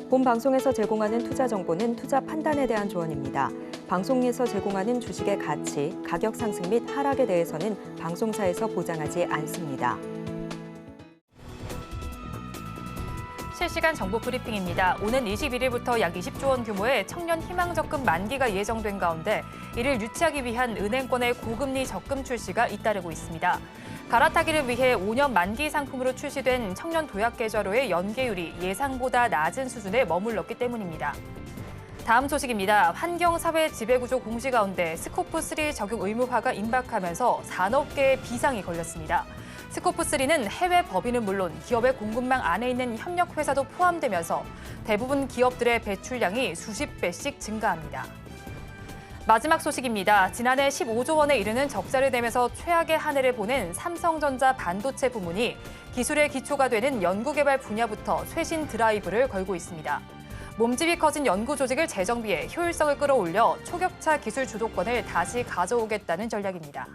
본 방송에서 제공하는 투자 정보는 투자 판단에 대한 조언입니다. 방송에서 제공하는 주식의 가치, 가격 상승 및 하락에 대해서는 방송사에서 보장하지 않습니다. 실시간 정보 브리핑입니다. 오는 21일부터 약 20조 원 규모의 청년 희망 적금 만기가 예정된 가운데 이를 유치하기 위한 은행권의 고금리 적금 출시가 잇따르고 있습니다. 갈아타기를 위해 5년 만기 상품으로 출시된 청년 도약 계좌로의 연계율이 예상보다 낮은 수준에 머물렀기 때문입니다. 다음 소식입니다. 환경사회 지배구조 공시 가운데 스코프3 적용 의무화가 임박하면서 산업계에 비상이 걸렸습니다. 스코프3는 해외 법인은 물론 기업의 공급망 안에 있는 협력회사도 포함되면서 대부분 기업들의 배출량이 수십 배씩 증가합니다. 마지막 소식입니다. 지난해 15조 원에 이르는 적자를 내면서 최악의 한 해를 보낸 삼성전자 반도체 부문이 기술의 기초가 되는 연구개발 분야부터 쇄신 드라이브를 걸고 있습니다. 몸집이 커진 연구 조직을 재정비해 효율성을 끌어올려 초격차 기술 주도권을 다시 가져오겠다는 전략입니다.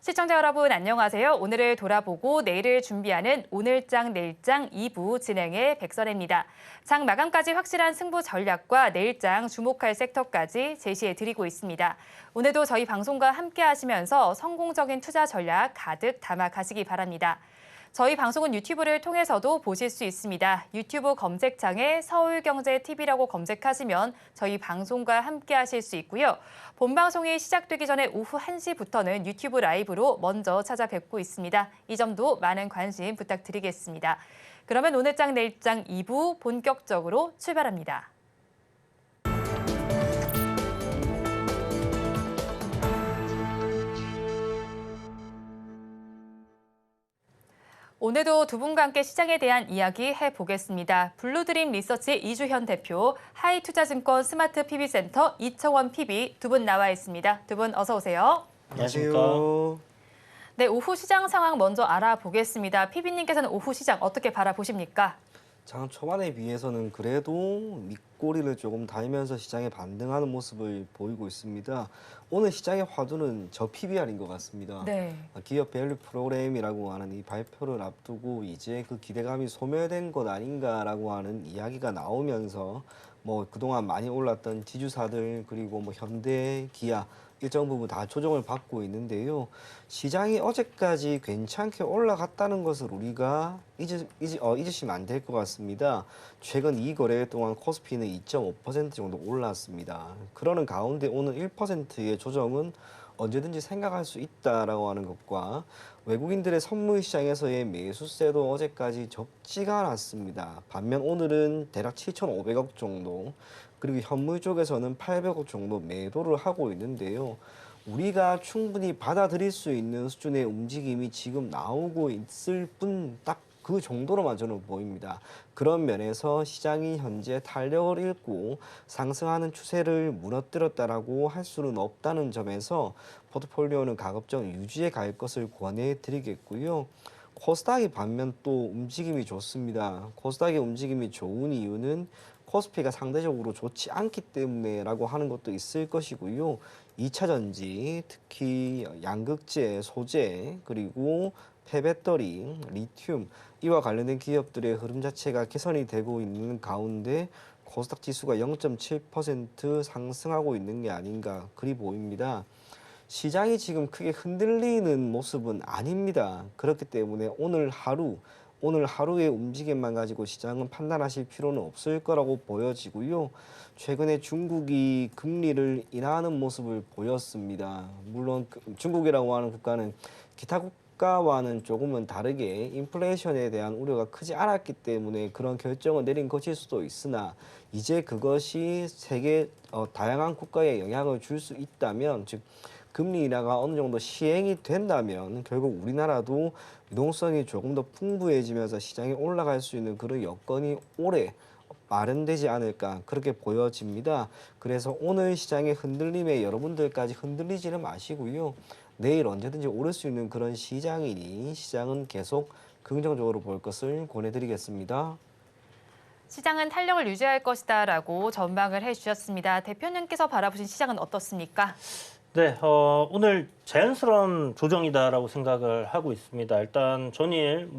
시청자 여러분 안녕하세요. 오늘을 돌아보고 내일을 준비하는 오늘장 내일장 2부 진행의 백선혜입니다. 장 마감까지 확실한 승부 전략과 내일장 주목할 섹터까지 제시해드리고 있습니다. 오늘도 저희 방송과 함께 하시면서 성공적인 투자 전략 가득 담아 가시기 바랍니다. 저희 방송은 유튜브를 통해서도 보실 수 있습니다. 유튜브 검색창에 서울경제TV라고 검색하시면 저희 방송과 함께 하실 수 있고요. 본방송이 시작되기 전에 오후 1시부터는 유튜브 라이브로 먼저 찾아뵙고 있습니다. 이 점도 많은 관심 부탁드리겠습니다. 그러면 오늘장 내일장 2부 본격적으로 출발합니다. 오늘도 두 분과 함께 시장에 대한 이야기 해보겠습니다. 블루드림 리서치 이주현 대표, 하이투자증권 스마트 PB센터 이청원 PB 두 분 나와 있습니다. 두 분 어서 오세요. 안녕하십니까. 네, 오후 시장 상황 먼저 알아보겠습니다. PB님께서는 오후 시장 어떻게 바라보십니까? 장 초반에 비해서는 그래도 밑꼬리를 조금 달면서 시장에 반등하는 모습을 보이고 있습니다. 오늘 시장의 화두는 저 PBR인 것 같습니다. 네. 기업 밸류 프로그램이라고 하는 이 발표를 앞두고 이제 그 기대감이 소멸된 것 아닌가라고 하는 이야기가 나오면서 뭐 그동안 많이 올랐던 지주사들 그리고 뭐 현대, 기아 일정 부분 다 조정을 받고 있는데요. 시장이 어제까지 괜찮게 올라갔다는 것을 우리가 잊으시면 안 될 것 같습니다. 최근 이 거래 동안 코스피는 2.5% 정도 올랐습니다. 그러는 가운데 오늘 1%의 조정은 언제든지 생각할 수 있다라고 하는 것과 외국인들의 선물 시장에서의 매수세도 어제까지 적지가 않았습니다. 반면 오늘은 대략 7,500억 정도 그리고 현물 쪽에서는 800억 정도 매도를 하고 있는데요. 우리가 충분히 받아들일 수 있는 수준의 움직임이 지금 나오고 있을 뿐 딱 그 정도로만 저는 보입니다. 그런 면에서 시장이 현재 탄력을 잃고 상승하는 추세를 무너뜨렸다라고 할 수는 없다는 점에서 포트폴리오는 가급적 유지해 갈 것을 권해드리겠고요. 코스닥이 반면 또 움직임이 좋습니다. 코스닥의 움직임이 좋은 이유는 코스피가 상대적으로 좋지 않기 때문에라고 하는 것도 있을 것이고요. 2차 전지, 특히 양극재, 소재, 그리고 폐배터리, 리튬 이와 관련된 기업들의 흐름 자체가 개선이 되고 있는 가운데 코스닥 지수가 0.7% 상승하고 있는 게 아닌가 그리 보입니다. 시장이 지금 크게 흔들리는 모습은 아닙니다. 그렇기 때문에 오늘 하루의 움직임만 가지고 시장은 판단하실 필요는 없을 거라고 보여지고요. 최근에 중국이 금리를 인하하는 모습을 보였습니다. 물론 중국이라고 하는 국가는 기타 국가와는 조금은 다르게 인플레이션에 대한 우려가 크지 않았기 때문에 그런 결정을 내린 것일 수도 있으나 이제 그것이 세계 다양한 국가에 영향을 줄 수 있다면 즉 금리 인하가 어느 정도 시행이 된다면 결국 우리나라도 유동성이 조금 더 풍부해지면서 시장에 올라갈 수 있는 그런 여건이 오래 마련되지 않을까 그렇게 보여집니다. 그래서 오늘 시장의 흔들림에 여러분들까지 흔들리지는 마시고요. 내일 언제든지 오를 수 있는 그런 시장이니 시장은 계속 긍정적으로 볼 것을 권해드리겠습니다. 시장은 탄력을 유지할 것이다라고 전망을 해주셨습니다. 대표님께서 바라보신 시장은 어떻습니까? 네, 오늘 자연스러운 조정이다라고 생각을 하고 있습니다. 일단 전일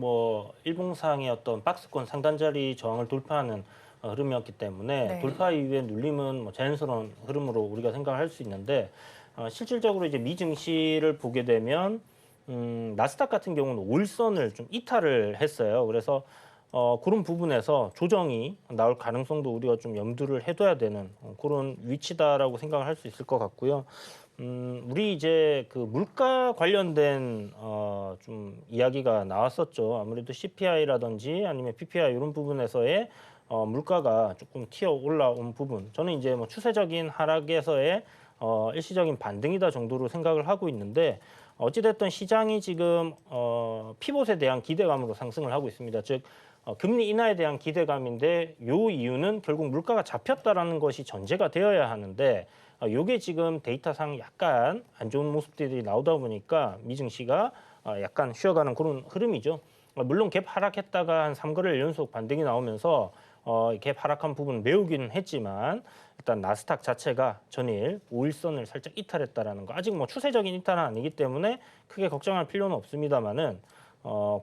일봉상의 어떤 박스권 상단자리 저항을 돌파하는 흐름이었기 때문에 네. 돌파 이후에 눌림은 자연스러운 흐름으로 우리가 생각을 할 수 있는데 실질적으로 이제 미 증시를 보게 되면 나스닥 같은 경우는 5일선을 좀 이탈을 했어요. 그래서 그런 부분에서 조정이 나올 가능성도 우리가 좀 염두를 해둬야 되는 그런 위치다라고 생각을 할 수 있을 것 같고요. 우리 이제 그 물가 관련된 좀 이야기가 나왔었죠. 아무래도 CPI라든지 아니면 PPI 이런 부분에서의 물가가 조금 튀어 올라온 부분. 저는 이제 추세적인 하락에서의 일시적인 반등이다 정도로 생각을 하고 있는데 어찌됐든 시장이 지금 피봇에 대한 기대감으로 상승을 하고 있습니다. 즉 금리 인하에 대한 기대감인데 요 이유는 결국 물가가 잡혔다라는 것이 전제가 되어야 하는데 요게 지금 데이터상 약간 안 좋은 모습들이 나오다 보니까 미증시가 약간 쉬어가는 그런 흐름이죠. 물론 갭 하락했다가 한 3거래일 연속 반등이 나오면서 갭 하락한 부분 메우기는 했지만 일단 나스닥 자체가 전일 5일선을 살짝 이탈했다라는 거. 아직 추세적인 이탈은 아니기 때문에 크게 걱정할 필요는 없습니다만은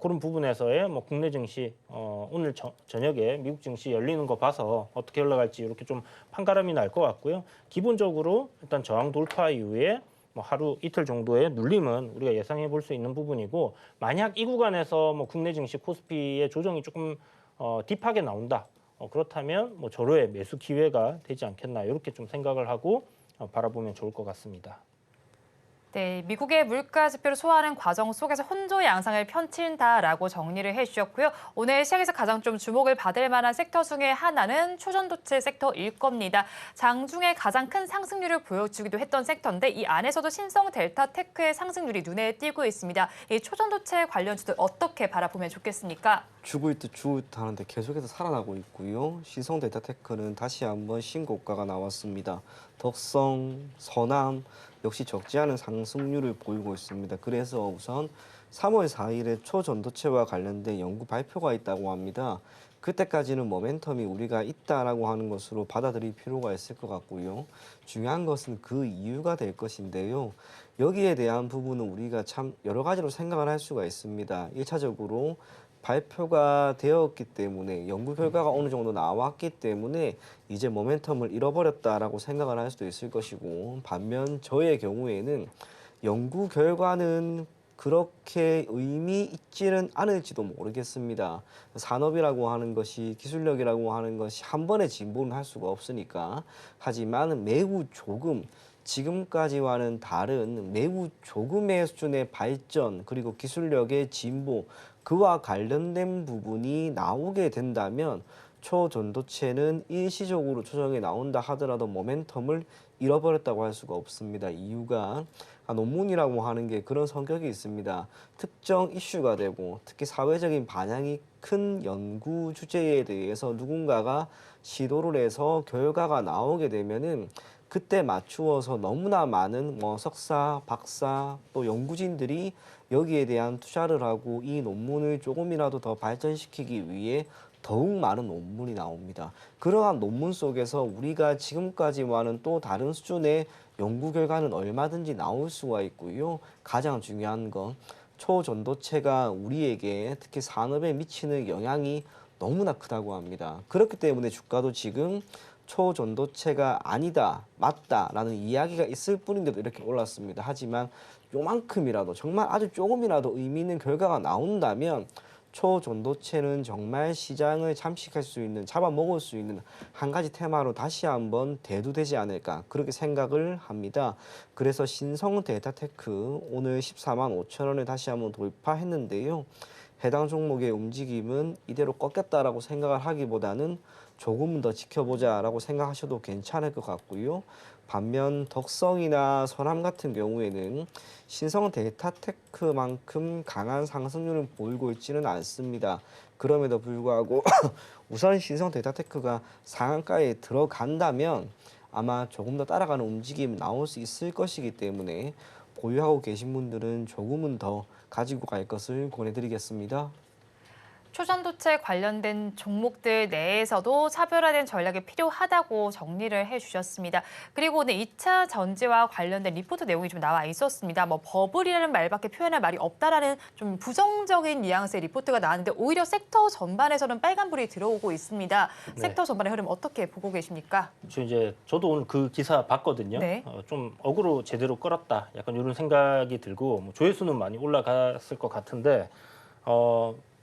그런 부분에서의 국내 증시 오늘 저녁에 미국 증시 열리는 거 봐서 어떻게 올라갈지 이렇게 좀 판가름이 날 것 같고요. 기본적으로 일단 저항 돌파 이후에 하루 이틀 정도의 눌림은 우리가 예상해 볼 수 있는 부분이고 만약 이 구간에서 국내 증시 코스피의 조정이 조금 딥하게 나온다. 그렇다면 절호의 매수 기회가 되지 않겠나 이렇게 좀 생각을 하고 바라보면 좋을 것 같습니다. 네, 미국의 물가 지표를 소화하는 과정 속에서 혼조 양상을 펼친다라고 정리를 해주셨고요. 오늘 시장에서 가장 좀 주목을 받을 만한 섹터 중에 하나는 초전도체 섹터일 겁니다. 장중에 가장 큰 상승률을 보여주기도 했던 섹터인데 이 안에서도 신성 델타테크의 상승률이 눈에 띄고 있습니다. 이 초전도체 관련주들 어떻게 바라보면 좋겠습니까? 죽을 듯 죽을 듯 하는데 계속해서 살아나고 있고요. 신성 데이터테크는 다시 한번 신고가가 나왔습니다. 덕성, 서남 역시 적지 않은 상승률을 보이고 있습니다. 그래서 우선 3월 4일에 초전도체와 관련된 연구 발표가 있다고 합니다. 그때까지는 모멘텀이 우리가 있다라고 하는 것으로 받아들일 필요가 있을 것 같고요. 중요한 것은 그 이유가 될 것인데요. 여기에 대한 부분은 우리가 참 여러 가지로 생각을 할 수가 있습니다. 1차적으로 발표가 되었기 때문에 연구 결과가 어느 정도 나왔기 때문에 이제 모멘텀을 잃어버렸다라고 생각을 할 수도 있을 것이고 반면 저의 경우에는 연구 결과는 그렇게 의미 있지는 않을지도 모르겠습니다. 산업이라고 하는 것이 기술력이라고 하는 것이 한 번에 진보는 할 수가 없으니까 하지만 매우 조금 지금까지와는 다른 매우 조금의 수준의 발전 그리고 기술력의 진보 그와 관련된 부분이 나오게 된다면 초전도체는 일시적으로 조정이 나온다 하더라도 모멘텀을 잃어버렸다고 할 수가 없습니다. 이유가 논문이라고 하는 게 그런 성격이 있습니다. 특정 이슈가 되고 특히 사회적인 반향이 큰 연구 주제에 대해서 누군가가 시도를 해서 결과가 나오게 되면은 그때 맞추어서 너무나 많은 석사, 박사 또 연구진들이 여기에 대한 투자를 하고 이 논문을 조금이라도 더 발전시키기 위해 더욱 많은 논문이 나옵니다. 그러한 논문 속에서 우리가 지금까지와는 또 다른 수준의 연구 결과는 얼마든지 나올 수가 있고요. 가장 중요한 건 초전도체가 우리에게 특히 산업에 미치는 영향이 너무나 크다고 합니다. 그렇기 때문에 주가도 지금 초전도체가 아니다, 맞다라는 이야기가 있을 뿐인데도 이렇게 올랐습니다. 하지만 요만큼이라도 정말 아주 조금이라도 의미 있는 결과가 나온다면 초전도체는 정말 시장을 잠식할 수 있는, 잡아먹을 수 있는 한 가지 테마로 다시 한번 대두되지 않을까 그렇게 생각을 합니다. 그래서 신성 데이터테크 오늘 14만 5천 원을 다시 한번 돌파했는데요. 해당 종목의 움직임은 이대로 꺾였다라고 생각을 하기보다는 조금 더 지켜보자라고 생각하셔도 괜찮을 것 같고요. 반면 덕성이나 서남 같은 경우에는 신성 데이터테크만큼 강한 상승률을 보이고 있지는 않습니다. 그럼에도 불구하고 우선 신성 데이터테크가 상한가에 들어간다면 아마 조금 더 따라가는 움직임이 나올 수 있을 것이기 때문에 보유하고 계신 분들은 조금은 더 가지고 갈 것을 권해드리겠습니다. 초전도체 관련된 종목들 내에서도 차별화된 전략이 필요하다고 정리를 해주셨습니다. 그리고 오늘 2차 전지와 관련된 리포트 내용이 좀 나와 있었습니다. 뭐 버블이라는 말밖에 표현할 말이 없다라는 좀 부정적인 뉘앙스의 리포트가 나왔는데 오히려 섹터 전반에서는 빨간불이 들어오고 있습니다. 네. 섹터 전반의 흐름 어떻게 보고 계십니까? 저도 오늘 그 기사 봤거든요. 네. 좀 어그로 제대로 끌었다. 약간 이런 생각이 들고 뭐 조회수는 많이 올라갔을 것 같은데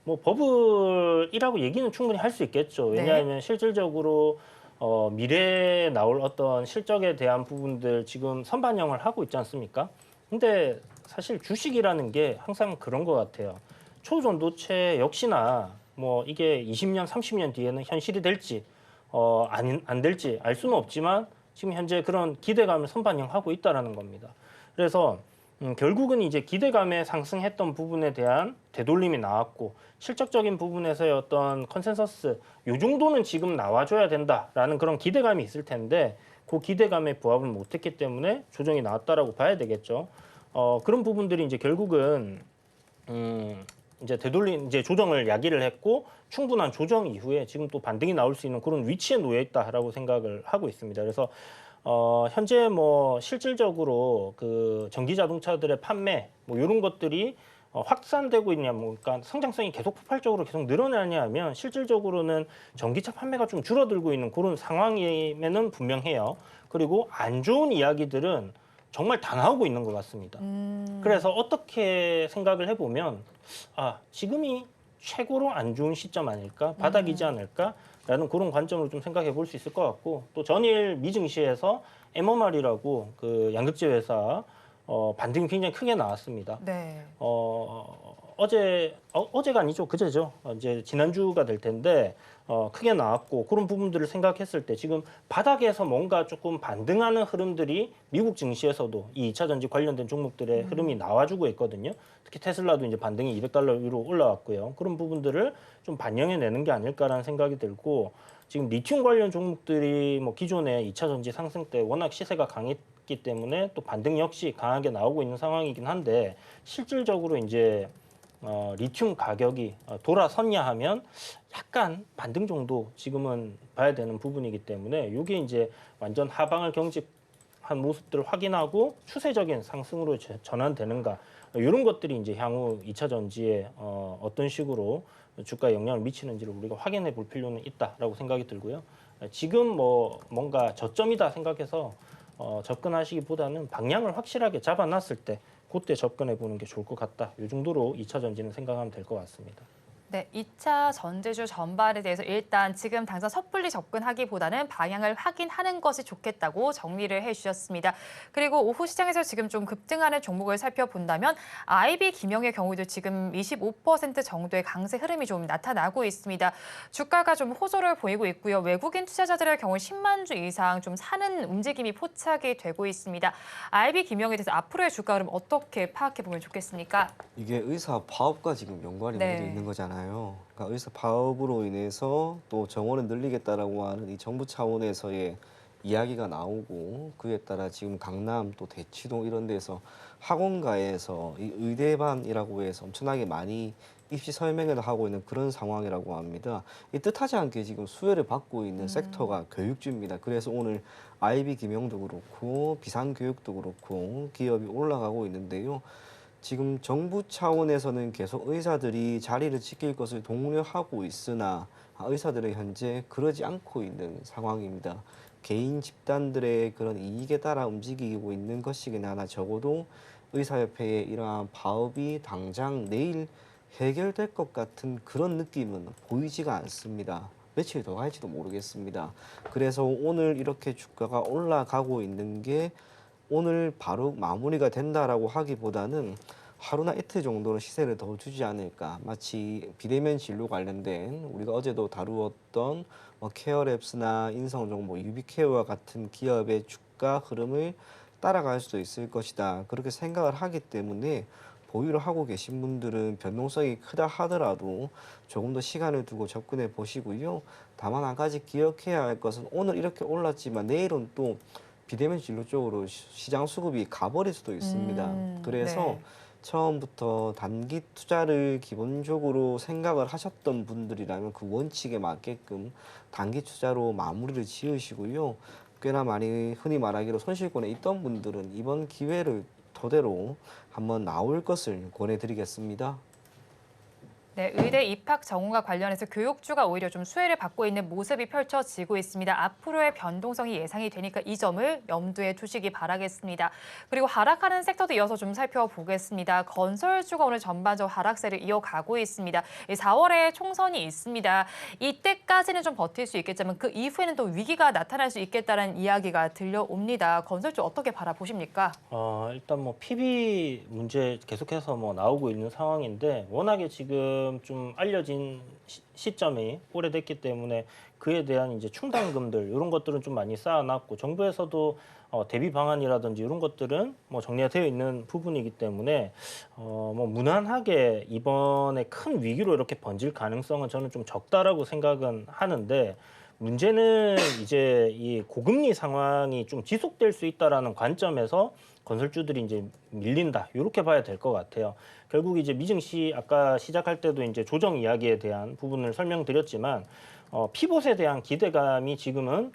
뭐 버블이라고 얘기는 충분히 할 수 있겠죠. 왜냐하면 실질적으로 미래에 나올 어떤 실적에 대한 부분들 지금 선반영을 하고 있지 않습니까? 근데 사실 주식이라는 게 항상 그런 것 같아요. 초전도체 역시나 뭐 이게 20년, 30년 뒤에는 현실이 될지 안 될지 알 수는 없지만 지금 현재 그런 기대감을 선반영하고 있다라는 겁니다. 그래서 결국은 이제 기대감에 상승했던 부분에 대한 되돌림이 나왔고 실적적인 부분에서의 어떤 컨센서스 요 정도는 지금 나와줘야 된다라는 그런 기대감이 있을 텐데 그 기대감에 부합을 못했기 때문에 조정이 나왔다라고 봐야 되겠죠. 그런 부분들이 이제 결국은 이제 이제 조정을 야기를 했고 충분한 조정 이후에 지금 또 반등이 나올 수 있는 그런 위치에 놓여 있다라고 생각을 하고 있습니다. 그래서 현재 뭐 실질적으로 그 전기 자동차들의 판매 뭐 이런 것들이 확산되고 있냐, 뭐 그러니까 성장성이 계속 폭발적으로 계속 늘어나냐 하면 실질적으로는 전기차 판매가 좀 줄어들고 있는 그런 상황임에는 분명해요. 그리고 안 좋은 이야기들은 정말 다 나오고 있는 것 같습니다. 그래서 어떻게 생각을 해보면 지금이 최고로 안 좋은 시점 아닐까, 바닥이지 않을까라는 그런 관점으로 좀 생각해 볼 수 있을 것 같고 또 전일 미증시에서 MMR이라고 그 양극재 회사 반등이 굉장히 크게 나왔습니다. 네. 어제가 아니죠, 그제죠. 이제 지난주가 될 텐데 크게 나왔고 그런 부분들을 생각했을 때 지금 바닥에서 뭔가 조금 반등하는 흐름들이 미국 증시에서도 이 2차 전지 관련된 종목들의 흐름이 나와주고 있거든요. 특히 테슬라도 이제 반등이 200달러 위로 올라왔고요. 그런 부분들을 좀 반영해내는 게 아닐까라는 생각이 들고 지금 리튬 관련 종목들이 뭐 기존의 2차 전지 상승 때 워낙 시세가 강했기 때문에 또 반등 역시 강하게 나오고 있는 상황이긴 한데 실질적으로 이제 리튬 가격이 돌아섰냐 하면 약간 반등 정도 지금은 봐야 되는 부분이기 때문에 이게 이제 완전 하방을 경직한 모습들을 확인하고 추세적인 상승으로 전환되는가 이런 것들이 이제 향후 2차 전지에 어떤 식으로 주가에 영향을 미치는지를 우리가 확인해 볼 필요는 있다라고 생각이 들고요. 지금 뭐 뭔가 저점이다 생각해서 접근하시기보다는 방향을 확실하게 잡아놨을 때 그때 접근해 보는 게 좋을 것 같다. 이 정도로 2차 전지는 생각하면 될 것 같습니다. 네, 2차 전지주 전반에 대해서 일단 지금 당장 섣불리 접근하기보다는 방향을 확인하는 것이 좋겠다고 정리를 해주셨습니다. 그리고 오후 시장에서 지금 좀 급등하는 종목을 살펴본다면 IB 김영의 경우도 지금 25% 정도의 강세 흐름이 좀 나타나고 있습니다. 주가가 좀 호조를 보이고 있고요. 외국인 투자자들의 경우 10만 주 이상 좀 사는 움직임이 포착이 되고 있습니다. IB 김영에 대해서 앞으로의 주가 흐름 어떻게 파악해 보면 좋겠습니까? 이게 의사 파업과 지금 연관이 네. 맺어 있는 거잖아요. 그러니까 의사 파업으로 인해서 또 정원을 늘리겠다라고 하는 이 정부 차원에서의 이야기가 나오고 그에 따라 지금 강남 또 대치동 이런 데서 학원가에서 이 의대반이라고 해서 엄청나게 많이 입시 설명회를 하고 있는 그런 상황이라고 합니다. 이 뜻하지 않게 지금 수혜를 받고 있는 섹터가 교육주입니다. 그래서 오늘 IB 김영도 그렇고 비상교육도 그렇고 기업이 올라가고 있는데요. 지금 정부 차원에서는 계속 의사들이 자리를 지킬 것을 독려하고 있으나 의사들은 현재 그러지 않고 있는 상황입니다. 개인 집단들의 그런 이익에 따라 움직이고 있는 것이긴 하나 적어도 의사협회의 이러한 파업이 당장 내일 해결될 것 같은 그런 느낌은 보이지가 않습니다. 며칠 더 갈지도 모르겠습니다. 그래서 오늘 이렇게 주가가 올라가고 있는 게 오늘 바로 마무리가 된다라고 하기보다는 하루나 이틀 정도는 시세를 더 주지 않을까. 마치 비대면 진료 관련된 우리가 어제도 다루었던 케어랩스나 인성정보, 유비케어와 같은 기업의 주가 흐름을 따라갈 수도 있을 것이다. 그렇게 생각을 하기 때문에 보유를 하고 계신 분들은 변동성이 크다 하더라도 조금 더 시간을 두고 접근해 보시고요. 다만 한 가지 기억해야 할 것은 오늘 이렇게 올랐지만 내일은 또 비대면 진료 쪽으로 시장 수급이 가버릴 수도 있습니다. 그래서 네. 처음부터 단기 투자를 기본적으로 생각을 하셨던 분들이라면 그 원칙에 맞게끔 단기 투자로 마무리를 지으시고요. 꽤나 많이 흔히 말하기로 손실권에 있던 분들은 이번 기회를 토대로 한번 나올 것을 권해드리겠습니다. 네, 의대 입학 정원과 관련해서 교육주가 오히려 좀 수혜를 받고 있는 모습이 펼쳐지고 있습니다. 앞으로의 변동성이 예상이 되니까 이 점을 염두에 두시기 바라겠습니다. 그리고 하락하는 섹터도 이어서 좀 살펴보겠습니다. 건설주가 오늘 전반적으로 하락세를 이어가고 있습니다. 4월에 총선이 있습니다. 이때까지는 좀 버틸 수 있겠지만 그 이후에는 또 위기가 나타날 수 있겠다는 이야기가 들려옵니다. 건설주 어떻게 바라보십니까? 일단 뭐 PB 문제 계속해서 뭐 나오고 있는 상황인데 워낙에 지금 좀 알려진 시점이 오래됐기 때문에 그에 대한 이제 충당금들 이런 것들은 좀 많이 쌓아놨고 정부에서도 대비 방안이라든지 이런 것들은 뭐 정리가 되어 있는 부분이기 때문에 뭐 무난하게 이번에 큰 위기로 이렇게 번질 가능성은 저는 좀 적다라고 생각은 하는데 문제는 이제 이 고금리 상황이 좀 지속될 수 있다라는 관점에서 건설주들이 이제 밀린다 이렇게 봐야 될 것 같아요. 결국 이제 미증시 아까 시작할 때도 이제 조정 이야기에 대한 부분을 설명드렸지만 피봇에 대한 기대감이 지금은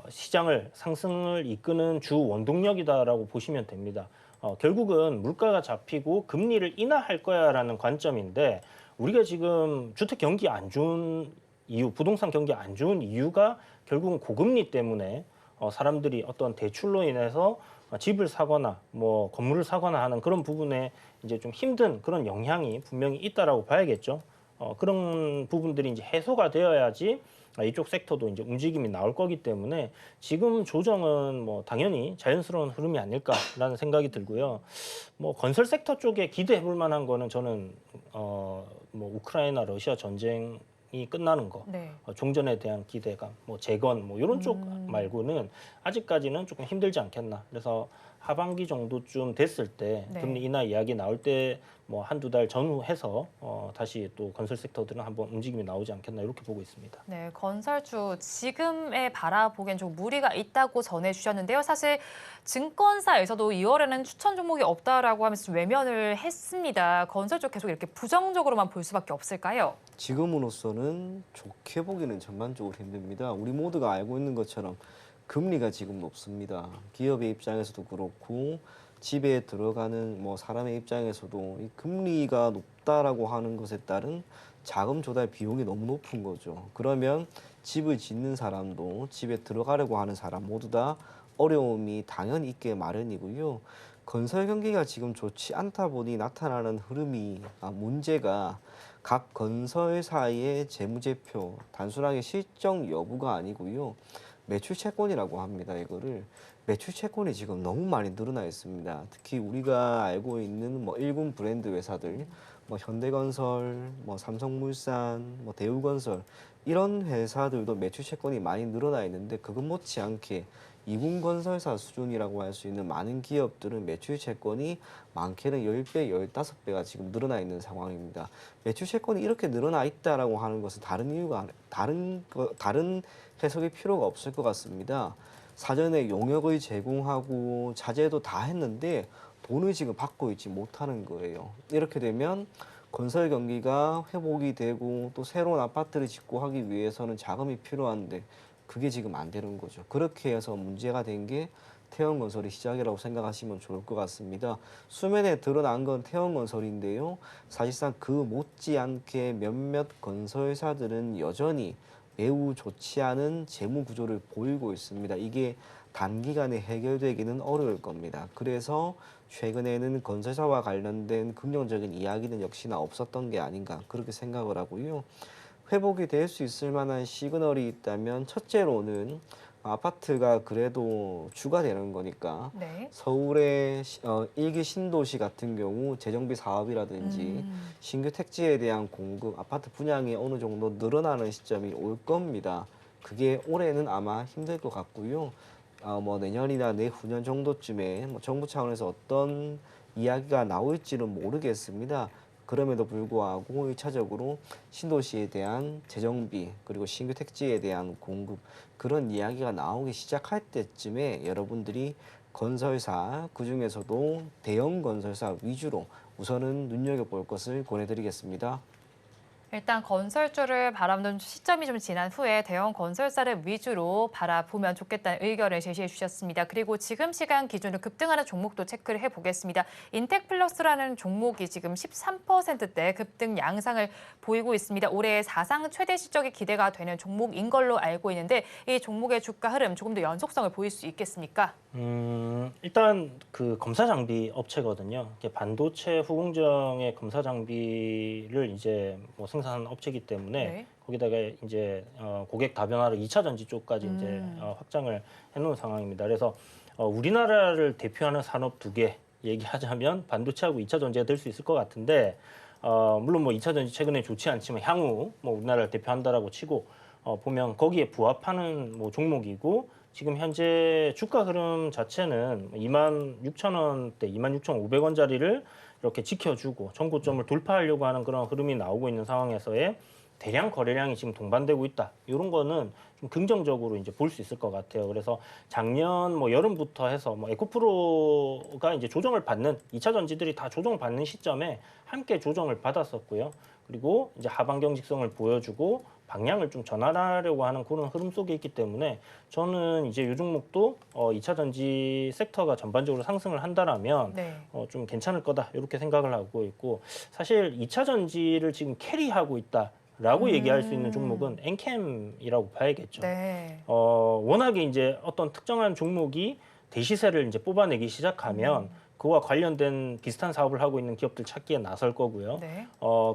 시장을 상승을 이끄는 주 원동력이다라고 보시면 됩니다. 결국은 물가가 잡히고 금리를 인하할 거야라는 관점인데 우리가 지금 주택 경기 안 좋은 이유, 부동산 경기 안 좋은 이유가 결국은 고금리 때문에 사람들이 어떤 대출로 인해서 집을 사거나 뭐 건물을 사거나 하는 그런 부분에 이제 좀 힘든 그런 영향이 분명히 있다라고 봐야겠죠. 그런 부분들이 이제 해소가 되어야지 이쪽 섹터도 이제 움직임이 나올 거기 때문에 지금 조정은 뭐 당연히 자연스러운 흐름이 아닐까라는 생각이 들고요. 뭐 건설 섹터 쪽에 기대해 볼 만한 거는 저는 뭐 우크라이나 러시아 전쟁 이 끝나는 거, 네. 종전에 대한 기대감, 뭐 재건, 뭐 이런 쪽 말고는 아직까지는 조금 힘들지 않겠나. 그래서 하반기 정도쯤 됐을 때 네. 금리 인하 이야기 나올 때 뭐 한두 달 전후해서 다시 또 건설 섹터들은 한번 움직임이 나오지 않겠나 이렇게 보고 있습니다. 네, 건설주 지금에 바라보기엔 좀 무리가 있다고 전해주셨는데요. 사실 증권사에서도 2월에는 추천 종목이 없다라고 하면서 좀 외면을 했습니다. 건설주 계속 이렇게 부정적으로만 볼 수밖에 없을까요? 지금으로서는 좋게 보기는 전반적으로 힘듭니다. 우리 모두가 알고 있는 것처럼 금리가 지금 높습니다. 기업의 입장에서도 그렇고 집에 들어가는 뭐 사람의 입장에서도 이 금리가 높다라고 하는 것에 따른 자금 조달 비용이 너무 높은 거죠. 그러면 집을 짓는 사람도 집에 들어가려고 하는 사람 모두 다 어려움이 당연히 있게 마련이고요. 건설 경기가 지금 좋지 않다 보니 나타나는 흐름이 문제가 각 건설사의 재무제표, 단순하게 실적 여부가 아니고요. 매출 채권이라고 합니다. 이거를 매출 채권이 지금 너무 많이 늘어나 있습니다. 특히 우리가 알고 있는 뭐 일군 브랜드 회사들, 뭐 현대건설, 뭐 삼성물산, 뭐 대우건설 이런 회사들도 매출 채권이 많이 늘어나 있는데 그것 못지않게 이군 건설사 수준이라고 할 수 있는 많은 기업들은 매출 채권이 많게는 10배, 15배가 지금 늘어나 있는 상황입니다. 매출 채권이 이렇게 늘어나 있다라고 하는 것은 다른 이유가 다른 해석이 필요가 없을 것 같습니다. 사전에 용역을 제공하고 자재도 다 했는데 돈을 지금 받고 있지 못하는 거예요. 이렇게 되면 건설 경기가 회복이 되고 또 새로운 아파트를 짓고 하기 위해서는 자금이 필요한데 그게 지금 안 되는 거죠. 그렇게 해서 문제가 된 게 태형건설의 시작이라고 생각하시면 좋을 것 같습니다. 수면에 드러난 건 태형건설인데요. 사실상 그 못지않게 몇몇 건설사들은 여전히 매우 좋지 않은 재무 구조를 보이고 있습니다. 이게 단기간에 해결되기는 어려울 겁니다. 그래서 최근에는 건설사와 관련된 긍정적인 이야기는 역시나 없었던 게 아닌가 그렇게 생각을 하고요. 회복이 될 수 있을 만한 시그널이 있다면 첫째로는 아파트가 그래도 주가 되는 거니까 네. 서울의 일기 신도시 같은 경우 재정비 사업이라든지 신규 택지에 대한 공급, 아파트 분양이 어느 정도 늘어나는 시점이 올 겁니다. 그게 올해는 아마 힘들 것 같고요. 뭐 내년이나 내후년 정도쯤에 뭐 정부 차원에서 어떤 이야기가 나올지는 모르겠습니다. 그럼에도 불구하고 1차적으로 신도시에 대한 재정비 그리고 신규 택지에 대한 공급 그런 이야기가 나오기 시작할 때쯤에 여러분들이 건설사, 그중에서도 대형 건설사 위주로 우선은 눈여겨볼 것을 권해드리겠습니다. 일단 건설주를 바라보는 시점이 좀 지난 후에 대형 건설사를 위주로 바라보면 좋겠다는 의견을 제시해 주셨습니다. 그리고 지금 시간 기준으로 급등하는 종목도 체크를 해보겠습니다. 인텍플러스라는 종목이 지금 13%대 급등 양상을 보이고 있습니다. 올해 사상 최대 실적이 기대가 되는 종목인 걸로 알고 있는데 이 종목의 주가 흐름 조금 더 연속성을 보일 수 있겠습니까? 일단 그 검사 장비 업체거든요. 반도체 후공정의 검사 장비를 이제 뭐 생산하는 업체이기 때문에 네. 거기다가 이제 고객 다변화를 2차 전지 쪽까지 이제 확장을 해놓은 상황입니다. 그래서 우리나라를 대표하는 산업 두 개 얘기하자면 반도체하고 2차 전지가 될 수 있을 것 같은데 물론 뭐 2차 전지 최근에 좋지 않지만 향후 뭐 우리나라를 대표한다라고 치고 보면 거기에 부합하는 뭐 종목이고. 지금 현재 주가 흐름 자체는 26,000원대, 26,500원짜리를 이렇게 지켜주고 전고점을 돌파하려고 하는 그런 흐름이 나오고 있는 상황에서의 대량 거래량이 지금 동반되고 있다. 이런 거는 좀 긍정적으로 이제 볼 수 있을 것 같아요. 그래서 작년 뭐 여름부터 해서 뭐 에코프로가 이제 조정을 받는 2차 전지들이 다 조정을 받는 시점에 함께 조정을 받았었고요. 그리고 이제 하반 경직성을 보여주고 방향을 좀 전환하려고 하는 그런 흐름 속에 있기 때문에 저는 이제 이 종목도 2차 전지 섹터가 전반적으로 상승을 한다라면 네. 좀 괜찮을 거다 이렇게 생각을 하고 있고 사실 2차 전지를 지금 캐리하고 있다라고 얘기할 수 있는 종목은 엔캠이라고 봐야겠죠. 네. 워낙에 이제 어떤 특정한 종목이 대시세를 이제 뽑아내기 시작하면 그와 관련된 비슷한 사업을 하고 있는 기업들 찾기에 나설 거고요. 네.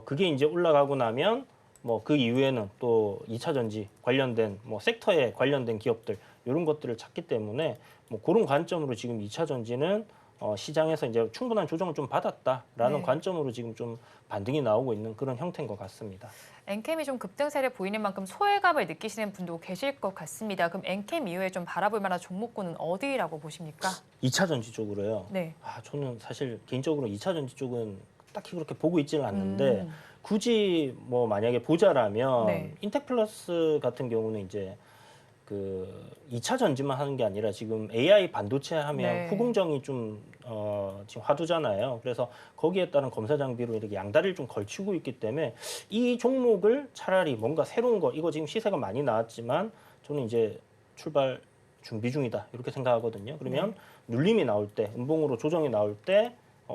그게 이제 올라가고 나면 뭐 그 이후에는 또 2차 전지 관련된 뭐 섹터에 관련된 기업들 이런 것들을 찾기 때문에 뭐 그런 관점으로 지금 2차 전지는 시장에서 이제 충분한 조정을 좀 받았다라는 네. 관점으로 지금 좀 반등이 나오고 있는 그런 형태인 것 같습니다. 엔캠이 좀 급등세를 보이는 만큼 소외감을 느끼시는 분도 계실 것 같습니다. 그럼 엔캠 이후에 좀 바라볼 만한 종목군은 어디라고 보십니까? 2차 전지 쪽으로요. 네. 저는 사실 개인적으로 2차 전지 쪽은 딱히 그렇게 보고 있지는 않는데 굳이 뭐 만약에 보자라면 네. 인텍플러스 같은 경우는 이제 그 2차 전지만 하는 게 아니라 지금 AI 반도체 하면 네. 후공정이 좀 지금 화두잖아요. 그래서 거기에 따른 검사 장비로 이렇게 양다리를 좀 걸치고 있기 때문에 이 종목을 차라리 뭔가 새로운 거 이거 지금 시세가 많이 나왔지만 저는 이제 출발 준비 중이다 이렇게 생각하거든요. 그러면 눌림이 나올 때 음봉으로 조정이 나올 때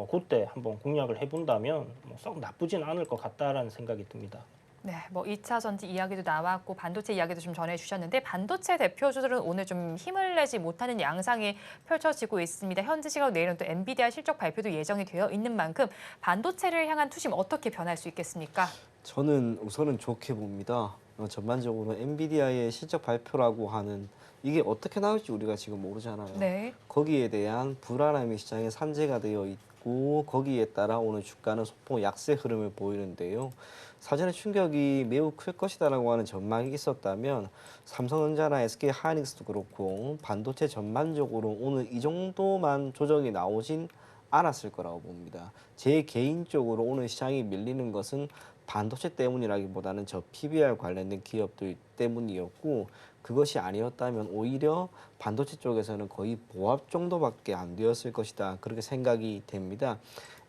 그때 한번 공략을 해본다면 뭐 썩 나쁘진 않을 것 같다라는 생각이 듭니다. 네, 뭐 2차 전지 이야기도 나왔고 반도체 이야기도 좀 전해주셨는데 반도체 대표주들은 오늘 좀 힘을 내지 못하는 양상이 펼쳐지고 있습니다. 현지 시각 내일은 또 엔비디아 실적 발표도 예정이 되어 있는 만큼 반도체를 향한 투심 어떻게 변할 수 있겠습니까? 저는 우선은 좋게 봅니다. 전반적으로 엔비디아의 실적 발표라고 하는 이게 어떻게 나올지 우리가 지금 모르잖아요. 네. 거기에 대한 불안함이 시장에 산재가 되어 있고 거기에 따라 오늘 주가는 소폭 약세 흐름을 보이는데요. 사전에 충격이 매우 클 것이다라고 하는 전망이 있었다면 삼성전자나 SK하이닉스도 그렇고 반도체 전반적으로 오늘 이 정도만 조정이 나오진 않았을 거라고 봅니다. 제 개인적으로 오늘 시장이 밀리는 것은 반도체 때문이라기보다는 저 PBR 관련된 기업들 때문이었고 그것이 아니었다면 오히려 반도체 쪽에서는 거의 보합 정도밖에 안 되었을 것이다. 그렇게 생각이 됩니다.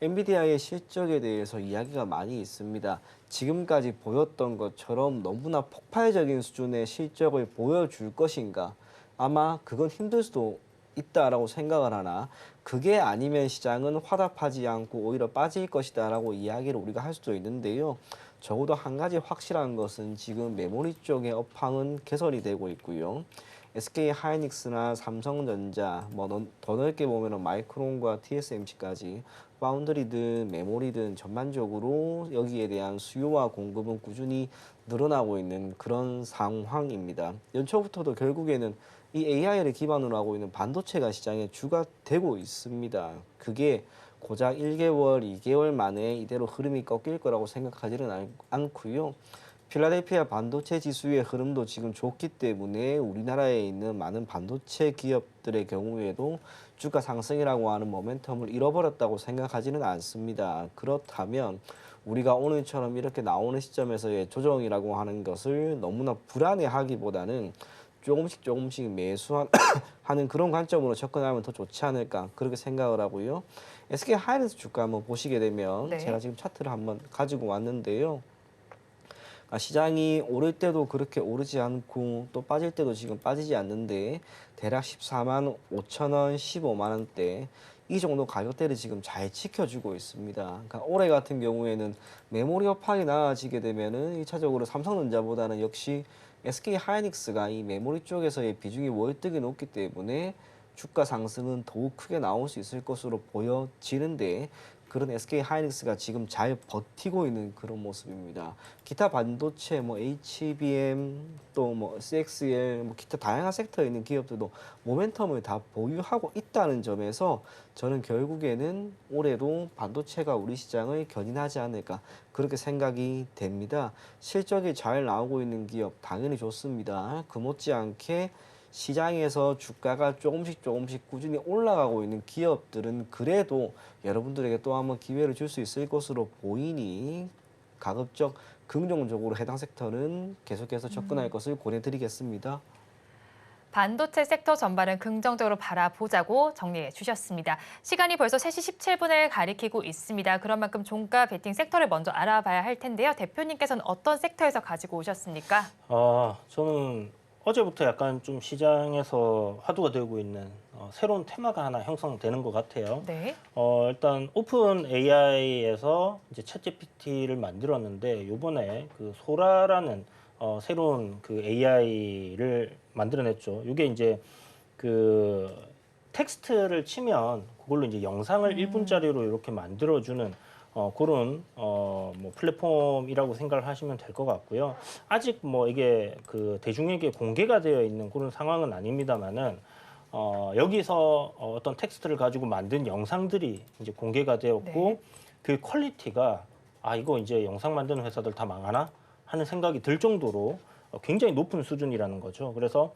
엔비디아의 실적에 대해서 이야기가 많이 있습니다. 지금까지 보였던 것처럼 너무나 폭발적인 수준의 실적을 보여줄 것인가? 아마 그건 힘들 수도 있다라고 생각을 하나 그게 아니면 시장은 화답하지 않고 오히려 빠질 것이다라고 이야기를 우리가 할 수도 있는데요. 적어도 한 가지 확실한 것은 지금 메모리 쪽의 업황은 개선이 되고 있고요. SK하이닉스나 삼성전자, 뭐 더 넓게 보면 마이크론과 TSMC까지 파운드리든 메모리든 전반적으로 여기에 대한 수요와 공급은 꾸준히 늘어나고 있는 그런 상황입니다. 연초부터도 결국에는 이 AI를 기반으로 하고 있는 반도체가 시장에 주가 되고 있습니다. 그게 고작 1개월, 2개월 만에 이대로 흐름이 꺾일 거라고 생각하지는 않고요. 필라델피아 반도체 지수의 흐름도 지금 좋기 때문에 우리나라에 있는 많은 반도체 기업들의 경우에도 주가 상승이라고 하는 모멘텀을 잃어버렸다고 생각하지는 않습니다. 그렇다면 우리가 오늘처럼 이렇게 나오는 시점에서의 조정이라고 하는 것을 너무나 불안해하기보다는 조금씩 매수하는 하는 그런 관점으로 접근하면 더 좋지 않을까 그렇게 생각을 하고요. SK 하이닉스 주가 한번 보시게 되면 네. 제가 지금 차트를 한번 가지고 왔는데요. 시장이 오를 때도 그렇게 오르지 않고 또 빠질 때도 지금 빠지지 않는데 대략 14만 5천 원, 15만 원대 이 정도 가격대를 지금 잘 지켜주고 있습니다. 그러니까 올해 같은 경우에는 메모리 업황이 나아지게 되면은 1차적으로 삼성전자보다는 역시 SK 하이닉스가 이 메모리 쪽에서의 비중이 월등히 높기 때문에 주가 상승은 더욱 크게 나올 수 있을 것으로 보여지는데 그런 SK 하이닉스가 지금 잘 버티고 있는 그런 모습입니다. 기타 반도체, 뭐 HBM, 또 뭐 CXL, 뭐 기타 다양한 섹터에 있는 기업들도 모멘텀을 다 보유하고 있다는 점에서 저는 결국에는 올해도 반도체가 우리 시장을 견인하지 않을까 그렇게 생각이 됩니다. 실적이 잘 나오고 있는 기업 당연히 좋습니다. 그 못지않게 시장에서 주가가 조금씩 꾸준히 올라가고 있는 기업들은 그래도 여러분들에게 또 한번 기회를 줄 수 있을 것으로 보이니 가급적 긍정적으로 해당 섹터는 계속해서 접근할 것을 권해드리겠습니다. 반도체 섹터 전반은 긍정적으로 바라보자고 정리해 주셨습니다. 시간이 벌써 3시 17분을 가리키고 있습니다. 그런 만큼 종가 베팅 섹터를 먼저 알아봐야 할 텐데요. 대표님께서는 어떤 섹터에서 가지고 오셨습니까? 저는 어제부터 약간 좀 시장에서 화두가 되고 있는 새로운 테마가 하나 형성되는 것 같아요. 네. 일단 오픈 AI에서 이제 챗GPT를 만들었는데 요번에 그 소라라는 새로운 그 AI를 만들어냈죠. 이게 이제 그 텍스트를 치면 그걸로 이제 영상을 1분짜리로 이렇게 만들어주는 그런 뭐 플랫폼이라고 생각을 하시면 될 것 같고요. 아직 뭐 이게 그 대중에게 공개가 되어 있는 그런 상황은 아닙니다만은 여기서 어떤 텍스트를 가지고 만든 영상들이 이제 공개가 되었고 네. 그 퀄리티가 이거 이제 영상 만드는 회사들 다 망하나 하는 생각이 들 정도로 굉장히 높은 수준이라는 거죠. 그래서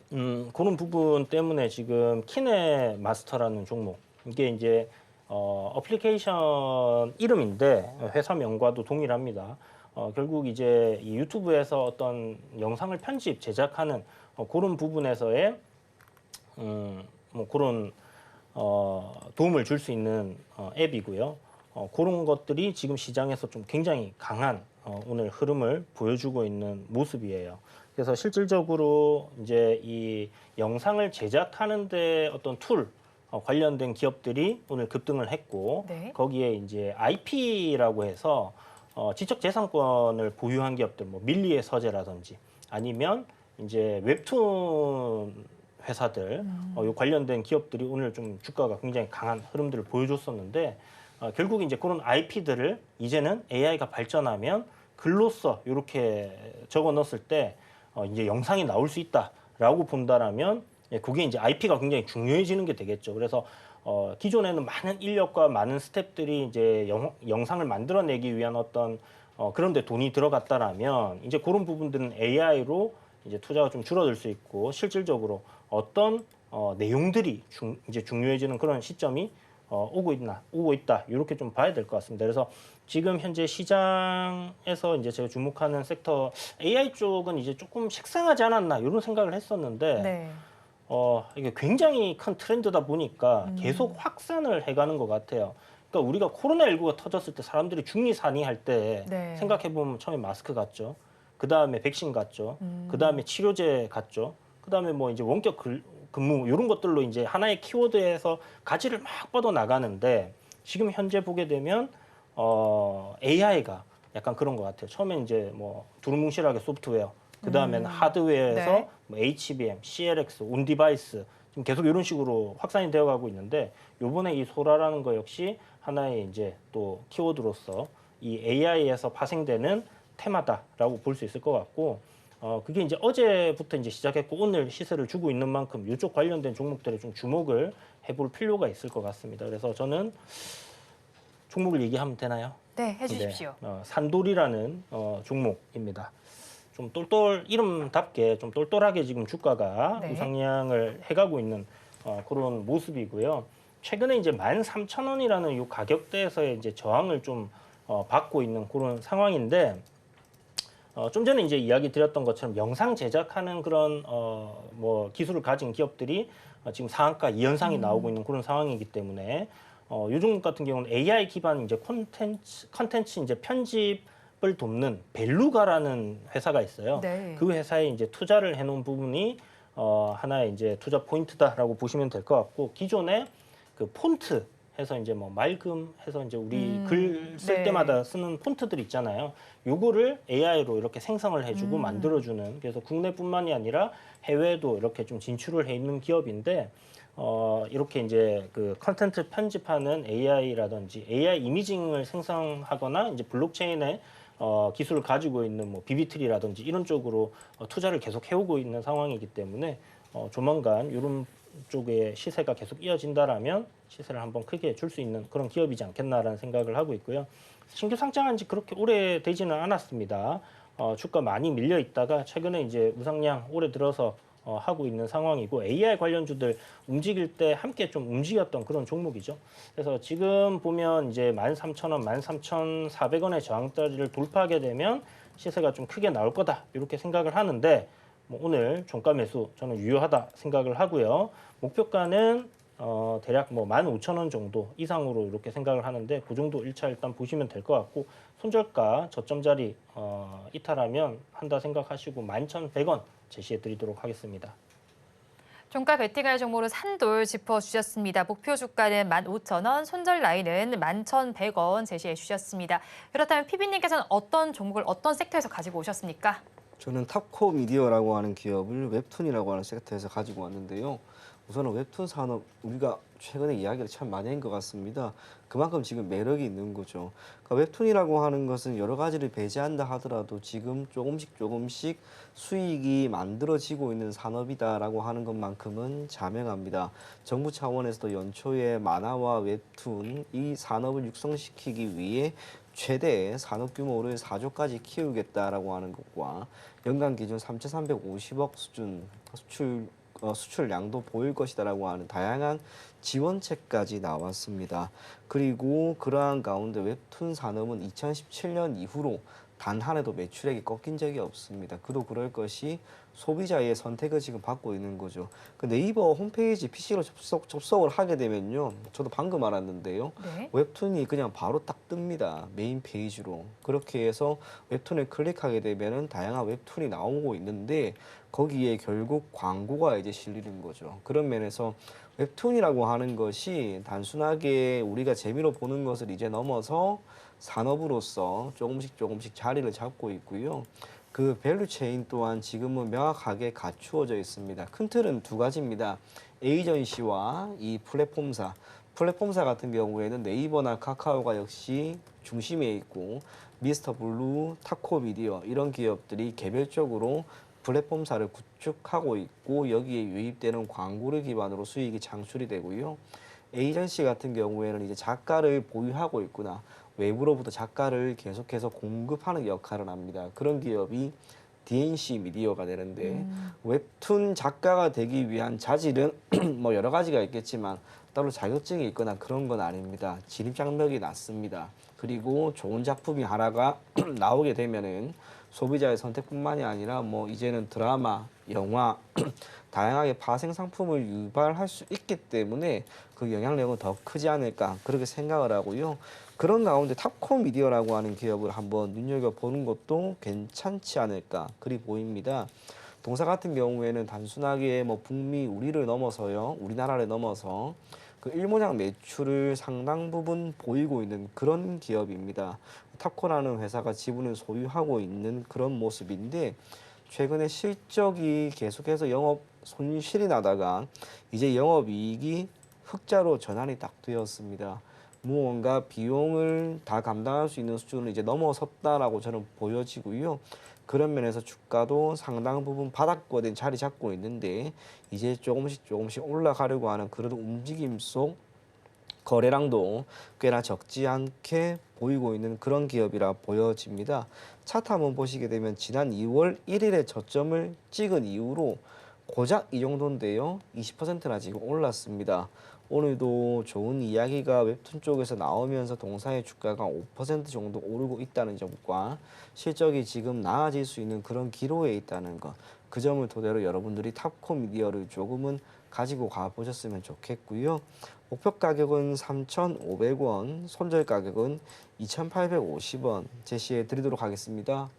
그런 부분 때문에 지금 키네 마스터라는 종목 이게 이제 어플리케이션 이름인데 회사 명과도 동일합니다. 결국 이제 이 유튜브에서 어떤 영상을 편집 제작하는 그런 부분에서의 뭐 그런 도움을 줄 수 있는 앱이고요. 그런 것들이 지금 시장에서 좀 굉장히 강한 오늘 흐름을 보여주고 있는 모습이에요. 그래서 실질적으로 이제 이 영상을 제작하는데 어떤 툴 관련된 기업들이 오늘 급등을 했고 네. 거기에 이제 IP라고 해서 지적재산권을 보유한 기업들, 뭐 밀리의 서재라든지 아니면 이제 웹툰 회사들 요 관련된 기업들이 오늘 좀 주가가 굉장히 강한 흐름들을 보여줬었는데 결국 이제 그런 IP들을 이제는 AI가 발전하면 글로써 이렇게 적어 넣었을 때 이제 영상이 나올 수 있다라고 본다라면 그게 이제 IP가 굉장히 중요해지는 게 되겠죠. 그래서 기존에는 많은 인력과 많은 스태프들이 이제 영상을 만들어내기 위한 어떤 그런데 돈이 들어갔다라면 이제 그런 부분들은 AI로 이제 투자가 좀 줄어들 수 있고 실질적으로 어떤 내용들이 이제 중요해지는 그런 시점이 오고 있다 이렇게 좀 봐야 될 것 같습니다. 그래서 지금 현재 시장에서 이제 제가 주목하는 섹터 AI 쪽은 이제 조금 식상하지 않았나 이런 생각을 했었는데 네. 이게 굉장히 큰 트렌드다 보니까 계속 확산을 해가는 것 같아요. 그러니까 우리가 코로나19가 터졌을 때 사람들이 중리산이 할 때 네. 생각해보면 처음에 마스크 갔죠. 그 다음에 백신 갔죠. 그 다음에 치료제 갔죠. 그 다음에 뭐 이제 원격 근무 이런 것들로 이제 하나의 키워드에서 가지를 막 뻗어 나가는데 지금 현재 보게 되면 AI가 약간 그런 것 같아요. 처음에 이제 뭐 두루뭉실하게 소프트웨어, 그 다음에는 하드웨어에서 네. 뭐 HBM, CLX, 온디바이스 지금 계속 이런 식으로 확산이 되어가고 있는데 요번에 이 소라라는 거 역시 하나의 이제 또 키워드로서 이 AI에서 파생되는 테마다라고 볼 수 있을 것 같고 그게 이제 어제부터 이제 시작했고 오늘 시세를 주고 있는 만큼 이쪽 관련된 종목들에 좀 주목을 해볼 필요가 있을 것 같습니다. 그래서 저는 종목을 얘기하면 되나요? 네, 해주십시오. 산돌이라는 종목입니다. 좀 이름답게 좀 똘똘하게 지금 주가가 네. 우상향을 해가고 있는 그런 모습이고요. 최근에 이제 13,000원이라는 이 가격대에서의 이제 저항을 좀 받고 있는 그런 상황인데 좀 전에 이제 이야기 드렸던 것처럼 영상 제작하는 그런 뭐 기술을 가진 기업들이 지금 상한가 2연상이 나오고 있는 그런 상황이기 때문에 요즘 같은 경우는 AI 기반 이제 컨텐츠 이제 편집을 돕는 벨루가라는 회사가 있어요. 네. 그 회사에 이제 투자를 해놓은 부분이 하나의 이제 투자 포인트다라고 보시면 될 것 같고, 기존에 그 폰트 해서 이제 뭐 맑음 해서 이제 우리 글 쓸 네. 때마다 쓰는 폰트들 있잖아요. 요거를 AI로 이렇게 생성을 해주고 만들어주는, 그래서 국내뿐만이 아니라 해외에도 이렇게 좀 진출을 해 있는 기업인데, 이렇게 이제 그 컨텐츠 편집하는 AI라든지 AI 이미징을 생성하거나 이제 블록체인에 기술을 가지고 있는 뭐 비비트리라든지 이런 쪽으로 투자를 계속 해오고 있는 상황이기 때문에 조만간 이런 쪽에 시세가 계속 이어진다라면 시세를 한번 크게 줄 수 있는 그런 기업이지 않겠나라는 생각을 하고 있고요. 신규 상장한 지 그렇게 오래 되지는 않았습니다. 주가 많이 밀려 있다가 최근에 이제 우상향 올해 들어서 하고 있는 상황이고, AI 관련주들 움직일 때 함께 좀 움직였던 그런 종목이죠. 그래서 지금 보면 이제 13,000원, 13,400원의 저항다리를 돌파하게 되면 시세가 좀 크게 나올 거다 이렇게 생각을 하는데, 뭐 오늘 종가 매수 저는 유효하다 생각을 하고요. 목표가는 대략 뭐 15,000원 정도 이상으로 이렇게 생각을 하는데, 그 정도 1차 일단 보시면 될 것 같고, 손절가 저점 자리 이탈하면 한다 생각하시고 11,100원 제시해 드리도록 하겠습니다. 종가 베팅할 종목으로 산돌 짚어주셨습니다. 목표 주가는 15,000원, 손절 라인은 11,100원 제시해 주셨습니다. 그렇다면 PB님께서는 어떤 종목을 어떤 섹터에서 가지고 오셨습니까? 저는 탑코 미디어라고 하는 기업을 웹툰이라고 하는 섹터에서 가지고 왔는데요. 우선은 웹툰 산업, 우리가 최근에 이야기를 참 많이 한 것 같습니다. 그만큼 지금 매력이 있는 거죠. 그러니까 웹툰이라고 하는 것은 여러 가지를 배제한다 하더라도 지금 조금씩 수익이 만들어지고 있는 산업이다라고 하는 것만큼은 자명합니다. 정부 차원에서도 연초에 만화와 웹툰 이 산업을 육성시키기 위해 최대 산업 규모를 4조까지 키우겠다라고 하는 것과 연간 기준 3,350억 수준 수출량도 보일 것이다라고 하는 다양한 지원책까지 나왔습니다. 그리고 그러한 가운데 웹툰 산업은 2017년 이후로 단 한 해도 매출액이 꺾인 적이 없습니다. 그도 그럴 것이 소비자의 선택을 지금 받고 있는 거죠. 그 네이버 홈페이지 PC로 접속을 하게 되면요. 저도 방금 알았는데요. 네. 웹툰이 그냥 바로 딱 뜹니다. 메인 페이지로. 그렇게 해서 웹툰을 클릭하게 되면은 다양한 웹툰이 나오고 있는데, 거기에 결국 광고가 이제 실리는 거죠. 그런 면에서 웹툰이라고 하는 것이 단순하게 우리가 재미로 보는 것을 이제 넘어서 산업으로서 조금씩 자리를 잡고 있고요. 그 밸류 체인 또한 지금은 명확하게 갖추어져 있습니다. 큰 틀은 두 가지입니다. 에이전시와 이 플랫폼사. 플랫폼사 같은 경우에는 네이버나 카카오가 역시 중심에 있고, 미스터 블루, 타코 미디어 이런 기업들이 개별적으로 플랫폼사를 구축하고 있고, 여기에 유입되는 광고를 기반으로 수익이 창출이 되고요. 에이전시 같은 경우에는 이제 작가를 보유하고 있구나, 외부로부터 작가를 계속해서 공급하는 역할을 합니다. 그런 기업이 DNC 미디어가 되는데, 웹툰 작가가 되기 위한 자질은 뭐 여러 가지가 있겠지만 따로 자격증이 있거나 그런 건 아닙니다. 진입 장벽이 낮습니다. 그리고 좋은 작품이 하나가 나오게 되면은 소비자의 선택뿐만이 아니라 뭐 이제는 드라마, 영화 다양하게 파생 상품을 유발할 수 있기 때문에 그 영향력은 더 크지 않을까 그렇게 생각을 하고요. 그런 가운데 탑콤 미디어라고 하는 기업을 한번 눈여겨보는 것도 괜찮지 않을까 그리 보입니다. 동사 같은 경우에는 단순하게 뭐 북미 우리를 넘어서요, 우리나라를 넘어서 그 일모양 매출을 상당 부분 보이고 있는 그런 기업입니다. 탑코라는 회사가 지분을 소유하고 있는 그런 모습인데, 최근에 실적이 계속해서 영업 손실이 나다가 이제 영업이익이 흑자로 전환이 딱 되었습니다. 무언가 비용을 다 감당할 수 있는 수준을 이제 넘어섰다라고 저는 보여지고요. 그런 면에서 주가도 상당 부분 바닥권에 자리 잡고 있는데, 이제 조금씩 올라가려고 하는 그런 움직임 속 거래량도 꽤나 적지 않게 보이고 있는 그런 기업이라 보여집니다. 차트 한번 보시게 되면 지난 2월 1일에 저점을 찍은 이후로 고작 이 정도인데요. 20%나 지금 올랐습니다. 오늘도 좋은 이야기가 웹툰 쪽에서 나오면서 동사의 주가가 5% 정도 오르고 있다는 점과 실적이 지금 나아질 수 있는 그런 기로에 있다는 것, 그 점을 토대로 여러분들이 탑코 미디어를 조금은 가지고 가보셨으면 좋겠고요. 목표 가격은 3,500원, 손절 가격은 2,850원 제시해 드리도록 하겠습니다.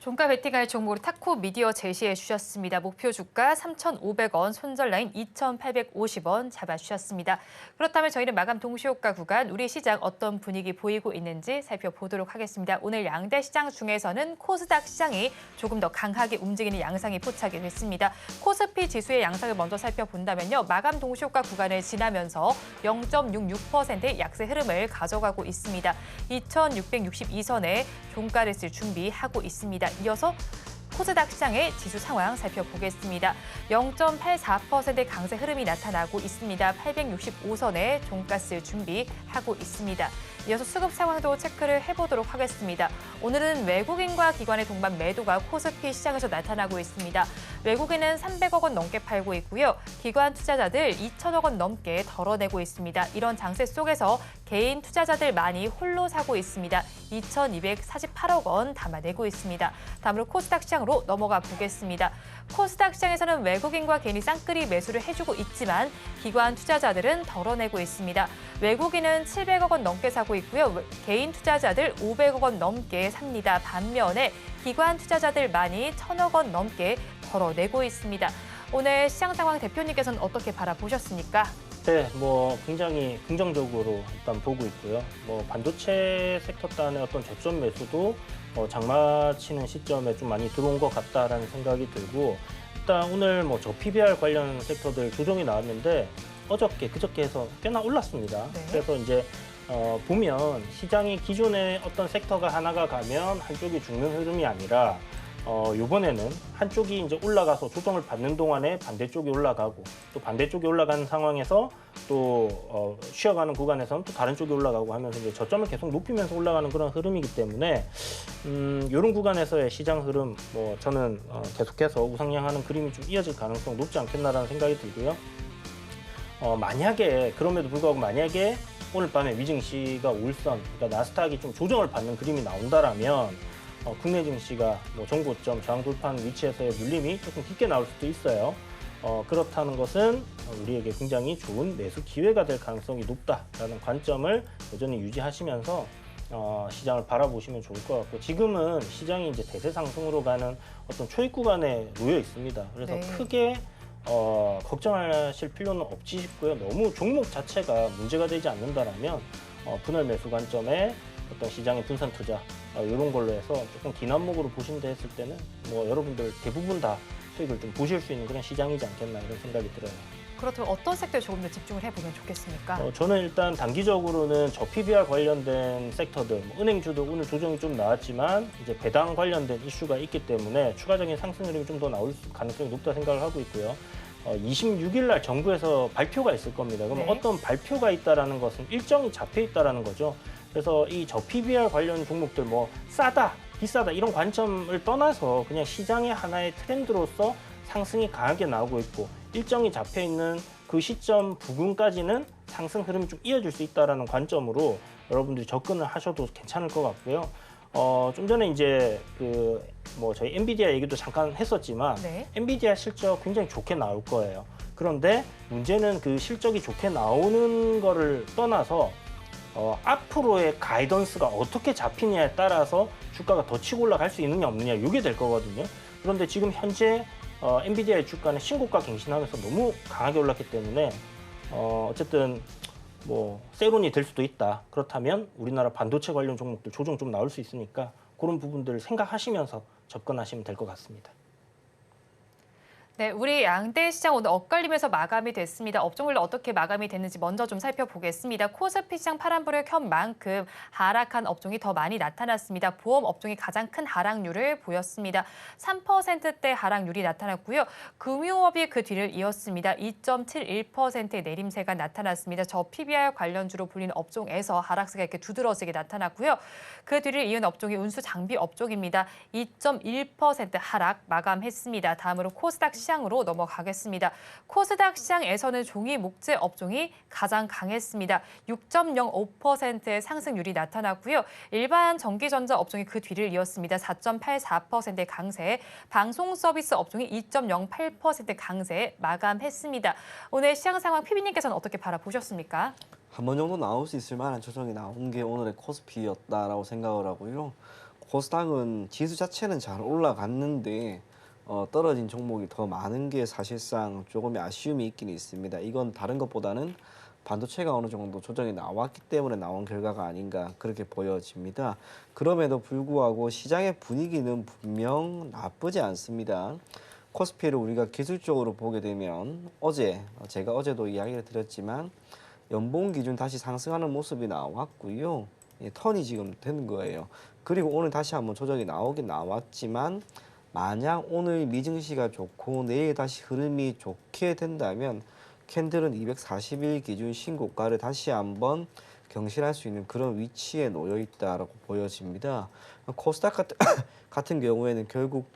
종가 베팅할 종목으로 타코 미디어 제시해 주셨습니다. 목표 주가 3,500원, 손절 라인 2,850원 잡아주셨습니다. 그렇다면 저희는 마감 동시효과 구간 우리 시장 어떤 분위기 보이고 있는지 살펴보도록 하겠습니다. 오늘 양대 시장 중에서는 코스닥 시장이 조금 더 강하게 움직이는 양상이 포착이 됐습니다. 코스피 지수의 양상을 먼저 살펴본다면요. 마감 동시효과 구간을 지나면서 0.66%의 약세 흐름을 가져가고 있습니다. 2,662선에 종가를 쓸 준비하고 있습니다. 이어서 코스닥 시장의 지수 상황 살펴보겠습니다. 0.84%의 강세 흐름이 나타나고 있습니다. 865선에 종가 쓸 준비하고 있습니다. 이어서 수급 상황도 체크를 해보도록 하겠습니다. 오늘은 외국인과 기관의 동반 매도가 코스피 시장에서 나타나고 있습니다. 외국인은 300억 원 넘게 팔고 있고요. 기관 투자자들 2천억 원 넘게 덜어내고 있습니다. 이런 장세 속에서 개인 투자자들 많이 홀로 사고 있습니다. 2,248억 원 담아내고 있습니다. 다음으로 코스닥 시장으로 넘어가 보겠습니다. 코스닥 시장에서는 외국인과 개인이 쌍끌이 매수를 해주고 있지만 기관 투자자들은 덜어내고 있습니다. 외국인은 700억 원 넘게 사고 있고요. 개인 투자자들 500억 원 넘게 삽니다. 반면에 기관 투자자들 많이 1,000억 원 넘게 덜어내고 있습니다. 오늘 시장 상황 대표님께서는 어떻게 바라보셨습니까? 네, 굉장히 긍정적으로 일단 보고 있고요. 반도체 섹터 단의 어떤 저점 매수도 장마 치는 시점에 좀 많이 들어온 것 같다라는 생각이 들고, 일단 오늘 저 PBR 관련 섹터들 조정이 나왔는데 그저께 해서 꽤나 올랐습니다. 네. 그래서 이제 보면 시장이 기존에 어떤 섹터가 하나가 가면 한쪽이 죽는 흐름이 아니라 이번에는 한쪽이 이제 올라가서 조정을 받는 동안에 반대쪽이 올라가고, 또 반대쪽이 올라가는 상황에서 또 쉬어가는 구간에서는 또 다른 쪽이 올라가고 하면서 이제 저점을 계속 높이면서 올라가는 그런 흐름이기 때문에 이런 구간에서의 시장 흐름 저는 계속해서 우상향하는 그림이 좀 이어질 가능성 높지 않겠나라는 생각이 들고요. 그럼에도 불구하고 만약에 오늘 밤에 미증시가 울선, 그러니까 나스닥이 좀 조정을 받는 그림이 나온다라면 국내 증시가 전고점 저항 돌파하는 위치에서의 눌림이 조금 깊게 나올 수도 있어요. 그렇다는 것은 우리에게 굉장히 좋은 매수 기회가 될 가능성이 높다라는 관점을 여전히 유지하시면서 시장을 바라보시면 좋을 것 같고, 지금은 시장이 이제 대세 상승으로 가는 어떤 초입 구간에 놓여 있습니다. 그래서 네. 크게 걱정하실 필요는 없지 싶고요. 너무 종목 자체가 문제가 되지 않는다라면 분할 매수 관점에 어떤 시장의 분산 투자 이런 걸로 해서 조금 긴 안목으로 보신다 했을 때는 여러분들 대부분 다 수익을 좀 보실 수 있는 그런 시장이지 않겠나 이런 생각이 들어요. 그렇다면 어떤 섹터에 조금 더 집중을 해보면 좋겠습니까? 저는 일단 단기적으로는 저 PBR 관련된 섹터들, 은행주도 오늘 조정이 좀 나왔지만 이제 배당 관련된 이슈가 있기 때문에 추가적인 상승 흐름이 좀 더 나올 가능성이 높다 생각을 하고 있고요. 26일 날 정부에서 발표가 있을 겁니다. 그럼 네. 어떤 발표가 있다라는 것은 일정이 잡혀 있다라는 거죠. 그래서 이 저 PBR 관련 종목들 싸다, 비싸다 이런 관점을 떠나서 그냥 시장의 하나의 트렌드로서 상승이 강하게 나오고 있고, 일정이 잡혀 있는 그 시점 부근까지는 상승 흐름이 좀 이어질 수 있다라는 관점으로 여러분들이 접근을 하셔도 괜찮을 것 같고요. 좀 전에 이제 저희 엔비디아 얘기도 잠깐 했었지만 네. 엔비디아 실적 굉장히 좋게 나올 거예요. 그런데 문제는 그 실적이 좋게 나오는 거를 떠나서 앞으로의 가이던스가 어떻게 잡히냐에 따라서 주가가 더 치고 올라갈 수 있느냐 없느냐 이게 될 거거든요. 그런데 지금 현재 엔비디아의 주가는 신고가 갱신하면서 너무 강하게 올랐기 때문에 어쨌든 세론이 될 수도 있다. 그렇다면 우리나라 반도체 관련 종목들 조정 좀 나올 수 있으니까 그런 부분들을 생각하시면서 접근하시면 될 것 같습니다. 네, 우리 양대 시장 오늘 엇갈리면서 마감이 됐습니다. 업종별로 어떻게 마감이 됐는지 먼저 좀 살펴보겠습니다. 코스피 시장 파란불을 켠 만큼 하락한 업종이 더 많이 나타났습니다. 보험 업종이 가장 큰 하락률을 보였습니다. 3%대 하락률이 나타났고요. 금융업이 그 뒤를 이었습니다. 2.71%의 내림세가 나타났습니다. 저 PBR 관련주로 불리는 업종에서 하락세가 이렇게 두드러지게 나타났고요. 그 뒤를 이은 업종이 운수 장비 업종입니다. 2.1% 하락 마감했습니다. 다음으로 코스닥 시장으로 넘어가겠습니다. 코스닥 시장에서는 종이 목재 업종이 가장 강했습니다. 6.05%의 상승률이 나타났고요. 일반 전기전자 업종이 그 뒤를 이었습니다. 4.84%의 강세, 방송 서비스 업종이 2.08% 강세에 마감했습니다. 오늘 시장 상황 PB님께서는 어떻게 바라보셨습니까? 한 번 정도 나올 수 있을 만한 조정이 나온 게 오늘의 코스피였다라고 생각을 하고요. 코스닥은 지수 자체는 잘 올라갔는데 떨어진 종목이 더 많은 게 사실상 조금의 아쉬움이 있긴 있습니다. 이건 다른 것보다는 반도체가 어느 정도 조정이 나왔기 때문에 나온 결과가 아닌가 그렇게 보여집니다. 그럼에도 불구하고 시장의 분위기는 분명 나쁘지 않습니다. 코스피를 우리가 기술적으로 보게 되면 제가 어제도 이야기를 드렸지만 연봉 기준 다시 상승하는 모습이 나왔고요. 턴이 지금 되는 거예요. 그리고 오늘 다시 한번 조정이 나오긴 나왔지만 만약 오늘 미증시가 좋고 내일 다시 흐름이 좋게 된다면 캔들은 240일 기준 신고가를 다시 한번 경신할 수 있는 그런 위치에 놓여 있다라고 보여집니다. 코스닥 같은 경우에는 결국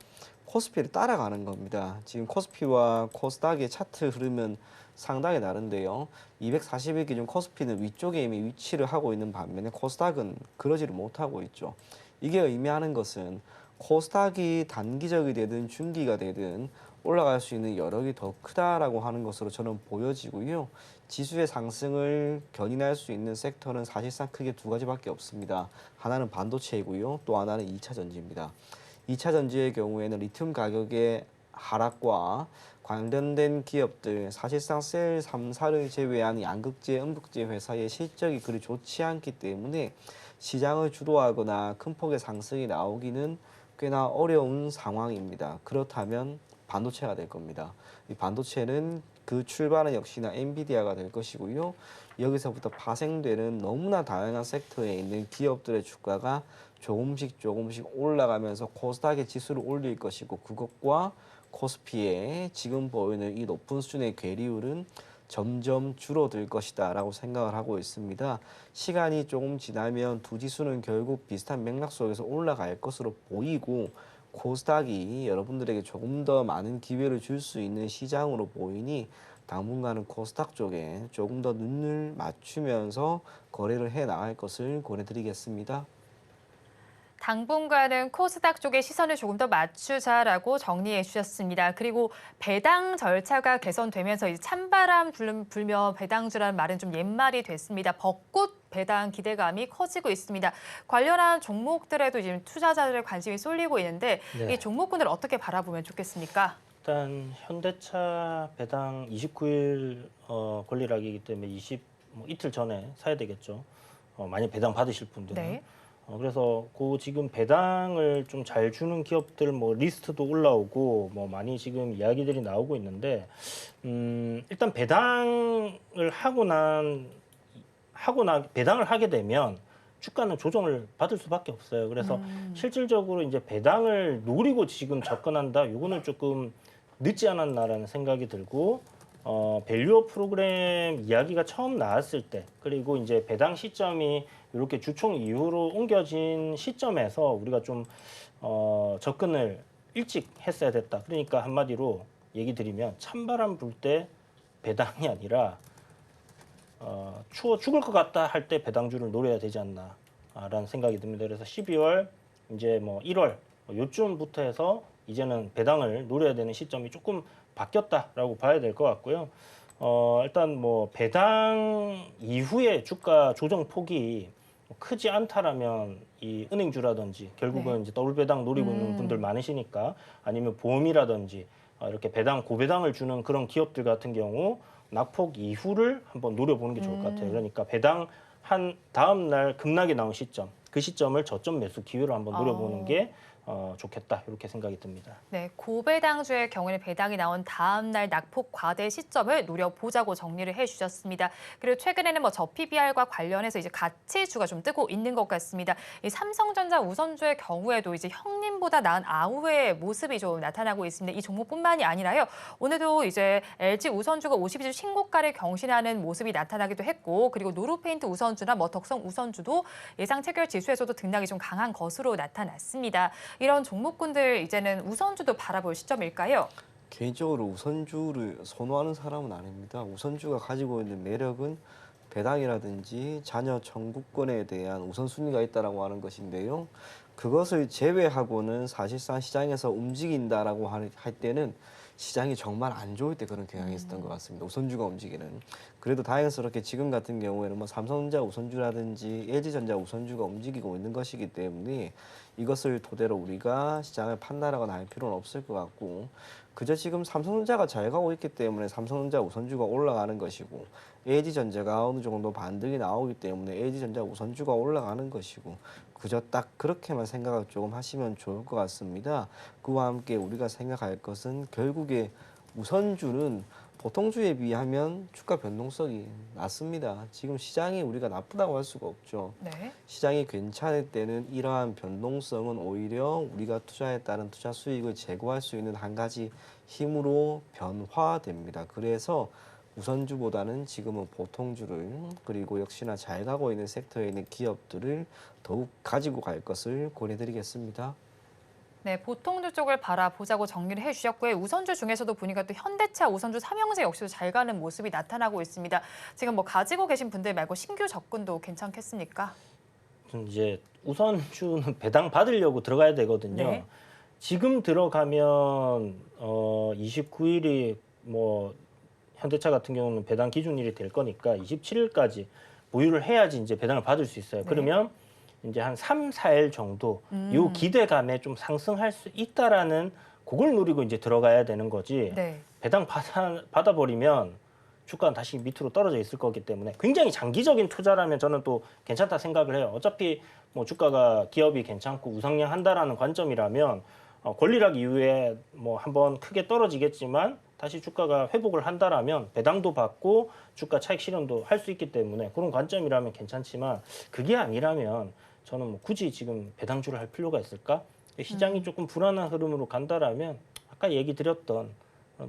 코스피를 따라가는 겁니다. 지금 코스피와 코스닥의 차트 흐름은 상당히 다른데요. 240일 기준 코스피는 위쪽에 이미 위치를 하고 있는 반면에 코스닥은 그러지를 못하고 있죠. 이게 의미하는 것은 코스닥이 단기적이 되든 중기가 되든 올라갈 수 있는 여력이 더 크다라고 하는 것으로 저는 보여지고요. 지수의 상승을 견인할 수 있는 섹터는 사실상 크게 두 가지밖에 없습니다. 하나는 반도체이고요. 또 하나는 2차 전지입니다. 2차 전지의 경우에는 리튬 가격의 하락과 관련된 기업들, 사실상 셀 3사를 제외한 양극재, 음극재 회사의 실적이 그리 좋지 않기 때문에 시장을 주도하거나 큰 폭의 상승이 나오기는 꽤나 어려운 상황입니다. 그렇다면 반도체가 될 겁니다. 이 반도체는 그 출발은 역시나 엔비디아가 될 것이고요. 여기서부터 파생되는 너무나 다양한 섹터에 있는 기업들의 주가가 조금씩 올라가면서 코스닥의 지수를 올릴 것이고 그것과 코스피의 지금 보이는 이 높은 수준의 괴리율은 점점 줄어들 것이다 라고 생각을 하고 있습니다. 시간이 조금 지나면 두 지수는 결국 비슷한 맥락 속에서 올라갈 것으로 보이고 코스닥이 여러분들에게 조금 더 많은 기회를 줄 수 있는 시장으로 보이니 당분간은 코스닥 쪽에 조금 더 눈을 맞추면서 거래를 해 나갈 것을 권해드리겠습니다. 당분간은 코스닥 쪽에 시선을 조금 더 맞추자라고 정리해 주셨습니다. 그리고 배당 절차가 개선되면서 이제 찬바람 불며 배당주라는 말은 좀 옛말이 됐습니다. 벚꽃 배당 기대감이 커지고 있습니다. 관련한 종목들에도 지금 투자자들의 관심이 쏠리고 있는데 네. 이 종목군을 어떻게 바라보면 좋겠습니까? 일단 현대차 배당 29일 권리락이기 때문에 이틀 전에 사야 되겠죠. 많이 배당 받으실 분들은. 네. 그래서 지금 배당을 좀 잘 주는 기업들 리스트도 올라오고 많이 지금 이야기들이 나오고 있는데 일단 배당을 배당을 하게 되면 주가는 조정을 받을 수밖에 없어요. 그래서 실질적으로 이제 배당을 노리고 지금 접근한다. 요거는 조금 늦지 않았나라는 생각이 들고 밸류업 프로그램 이야기가 처음 나왔을 때 그리고 이제 배당 시점이 이렇게 주총 이후로 옮겨진 시점에서 우리가 좀 접근을 일찍 했어야 됐다. 그러니까 한마디로 얘기 드리면 찬바람 불 때 배당이 아니라 추워 죽을 것 같다 할 때 배당주를 노려야 되지 않나라는 생각이 듭니다. 그래서 12월 이제 1월 요쯤부터 해서 이제는 배당을 노려야 되는 시점이 조금 바뀌었다라고 봐야 될 것 같고요. 일단 배당 이후에 주가 조정 폭이 크지 않다라면 이 은행주라든지 결국은 이제 더블 배당 노리고 있는 분들 많으시니까 아니면 보험이라든지 이렇게 고배당을 주는 그런 기업들 같은 경우 낙폭 이후를 한번 노려보는 게 좋을 것 같아요. 그러니까 배당 한 다음 날 급락이 나온 시점, 그 시점을 저점 매수 기회로 한번 노려보는 게 좋겠다 이렇게 생각이 듭니다. 네, 고배당주의 경우에는 배당이 나온 다음 날 낙폭 과대 시점을 노려보자고 정리를 해주셨습니다. 그리고 최근에는 저 PBR과 관련해서 이제 가치주가 좀 뜨고 있는 것 같습니다. 이 삼성전자 우선주의 경우에도 이제 형님보다 나은 아우의 모습이 좀 나타나고 있습니다. 이 종목뿐만이 아니라요. 오늘도 이제 LG 우선주가 52주 신고가를 경신하는 모습이 나타나기도 했고, 그리고 노루페인트 우선주나 덕성 우선주도 예상 체결 지수에서도 등락이 좀 강한 것으로 나타났습니다. 이런 종목군들 이제는 우선주도 바라볼 시점일까요? 개인적으로 우선주를 선호하는 사람은 아닙니다. 우선주가 가지고 있는 매력은 배당이라든지 자녀 청구권에 대한 우선순위가 있다라고 하는 것인데요. 그것을 제외하고는 사실상 시장에서 움직인다라고 할 때는 시장이 정말 안 좋을 때 그런 경향이 있었던 것 같습니다. 우선주가 움직이는. 그래도 다행스럽게 지금 같은 경우에는 삼성전자 우선주라든지 LG전자 우선주가 움직이고 있는 것이기 때문에 이것을 토대로 우리가 시장을 판단하거나 할 필요는 없을 것 같고, 그저 지금 삼성전자가 잘 가고 있기 때문에 삼성전자 우선주가 올라가는 것이고, LG전자가 어느 정도 반등이 나오기 때문에 LG전자 우선주가 올라가는 것이고, 그저 딱 그렇게만 생각을 조금 하시면 좋을 것 같습니다. 그와 함께 우리가 생각할 것은 결국에 우선주는 보통주에 비하면 주가 변동성이 낮습니다. 지금 시장이 우리가 나쁘다고 할 수가 없죠. 네. 시장이 괜찮을 때는 이러한 변동성은 오히려 우리가 투자에 따른 투자 수익을 제고할 수 있는 한 가지 힘으로 변화됩니다. 그래서 우선주보다는 지금은 보통주를, 그리고 역시나 잘 가고 있는 섹터에 있는 기업들을 더욱 가지고 갈 것을 권해드리겠습니다. 네, 보통주 쪽을 바라보자고 정리를 해주셨고요. 우선주 중에서도 보니까 또 현대차 우선주 삼형제 역시도 잘 가는 모습이 나타나고 있습니다. 지금 가지고 계신 분들 말고 신규 접근도 괜찮겠습니까? 이제 우선주는 배당 받으려고 들어가야 되거든요. 네. 지금 들어가면 29일이 현대차 같은 경우는 배당 기준일이 될 거니까 27일까지 보유를 해야지 이제 배당을 받을 수 있어요. 네. 그러면 이제 한 3, 4일 정도 요 기대감에 좀 상승할 수 있다라는 그걸 노리고 이제 들어가야 되는 거지. 네. 배당 받아버리면 주가는 다시 밑으로 떨어져 있을 거기 때문에 굉장히 장기적인 투자라면 저는 또 괜찮다 생각을 해요. 어차피 주가가 기업이 괜찮고 우상향한다라는 관점이라면 권리락 이후에 한번 크게 떨어지겠지만 다시 주가가 회복을 한다라면 배당도 받고 주가 차익 실현도 할 수 있기 때문에 그런 관점이라면 괜찮지만, 그게 아니라면 저는 굳이 지금 배당주를 할 필요가 있을까? 시장이 조금 불안한 흐름으로 간다라면 아까 얘기 드렸던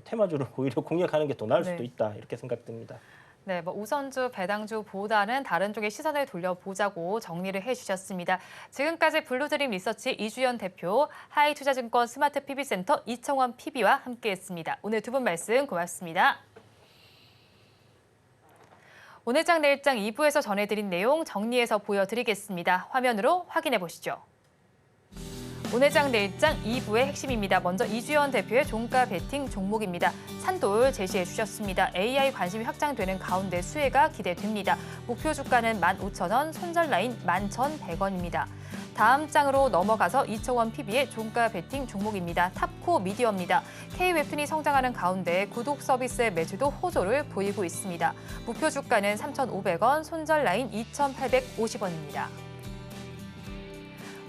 테마주를 오히려 공략하는 게 더 나을 수도 있다, 이렇게 생각됩니다. 네, 우선주, 배당주보다는 다른 쪽에 시선을 돌려보자고 정리를 해주셨습니다. 지금까지 블루드림 리서치 이주연 대표, 하이투자증권 스마트 PB센터 이청원 PB와 함께했습니다. 오늘 두 분 말씀 고맙습니다. 오늘장 내일장 2부에서 전해드린 내용 정리해서 보여드리겠습니다. 화면으로 확인해 보시죠. 오늘장 내일장 2부의 핵심입니다. 먼저 이주연 대표의 종가 베팅 종목입니다. 산돌 제시해 주셨습니다. AI 관심이 확장되는 가운데 수혜가 기대됩니다. 목표 주가는 15,000원, 손절 라인 11,100원입니다. 다음 장으로 넘어가서 이청원 PB의 종가 베팅 종목입니다. 탑코 미디어입니다. K웹툰이 성장하는 가운데 구독 서비스의 매출도 호조를 보이고 있습니다. 목표 주가는 3,500원, 손절 라인 2,850원입니다.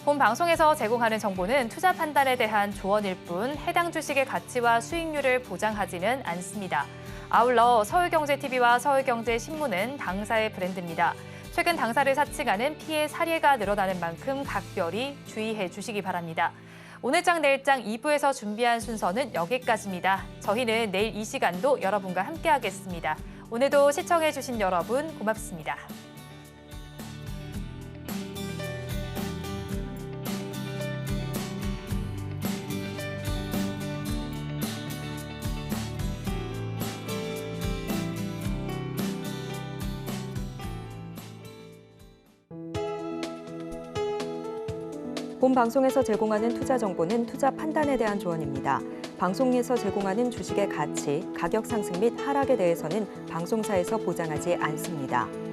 본 방송에서 제공하는 정보는 투자 판단에 대한 조언일 뿐 해당 주식의 가치와 수익률을 보장하지는 않습니다. 아울러 서울경제TV와 서울경제신문은 당사의 브랜드입니다. 최근 당사를 사칭하는 피해 사례가 늘어나는 만큼 각별히 주의해 주시기 바랍니다. 오늘장 내일장 2부에서 준비한 순서는 여기까지입니다. 저희는 내일 이 시간도 여러분과 함께하겠습니다. 오늘도 시청해 주신 여러분 고맙습니다. 본 방송에서 제공하는 투자 정보는 투자 판단에 대한 조언입니다. 방송에서 제공하는 주식의 가치, 가격 상승 및 하락에 대해서는 방송사에서 보장하지 않습니다.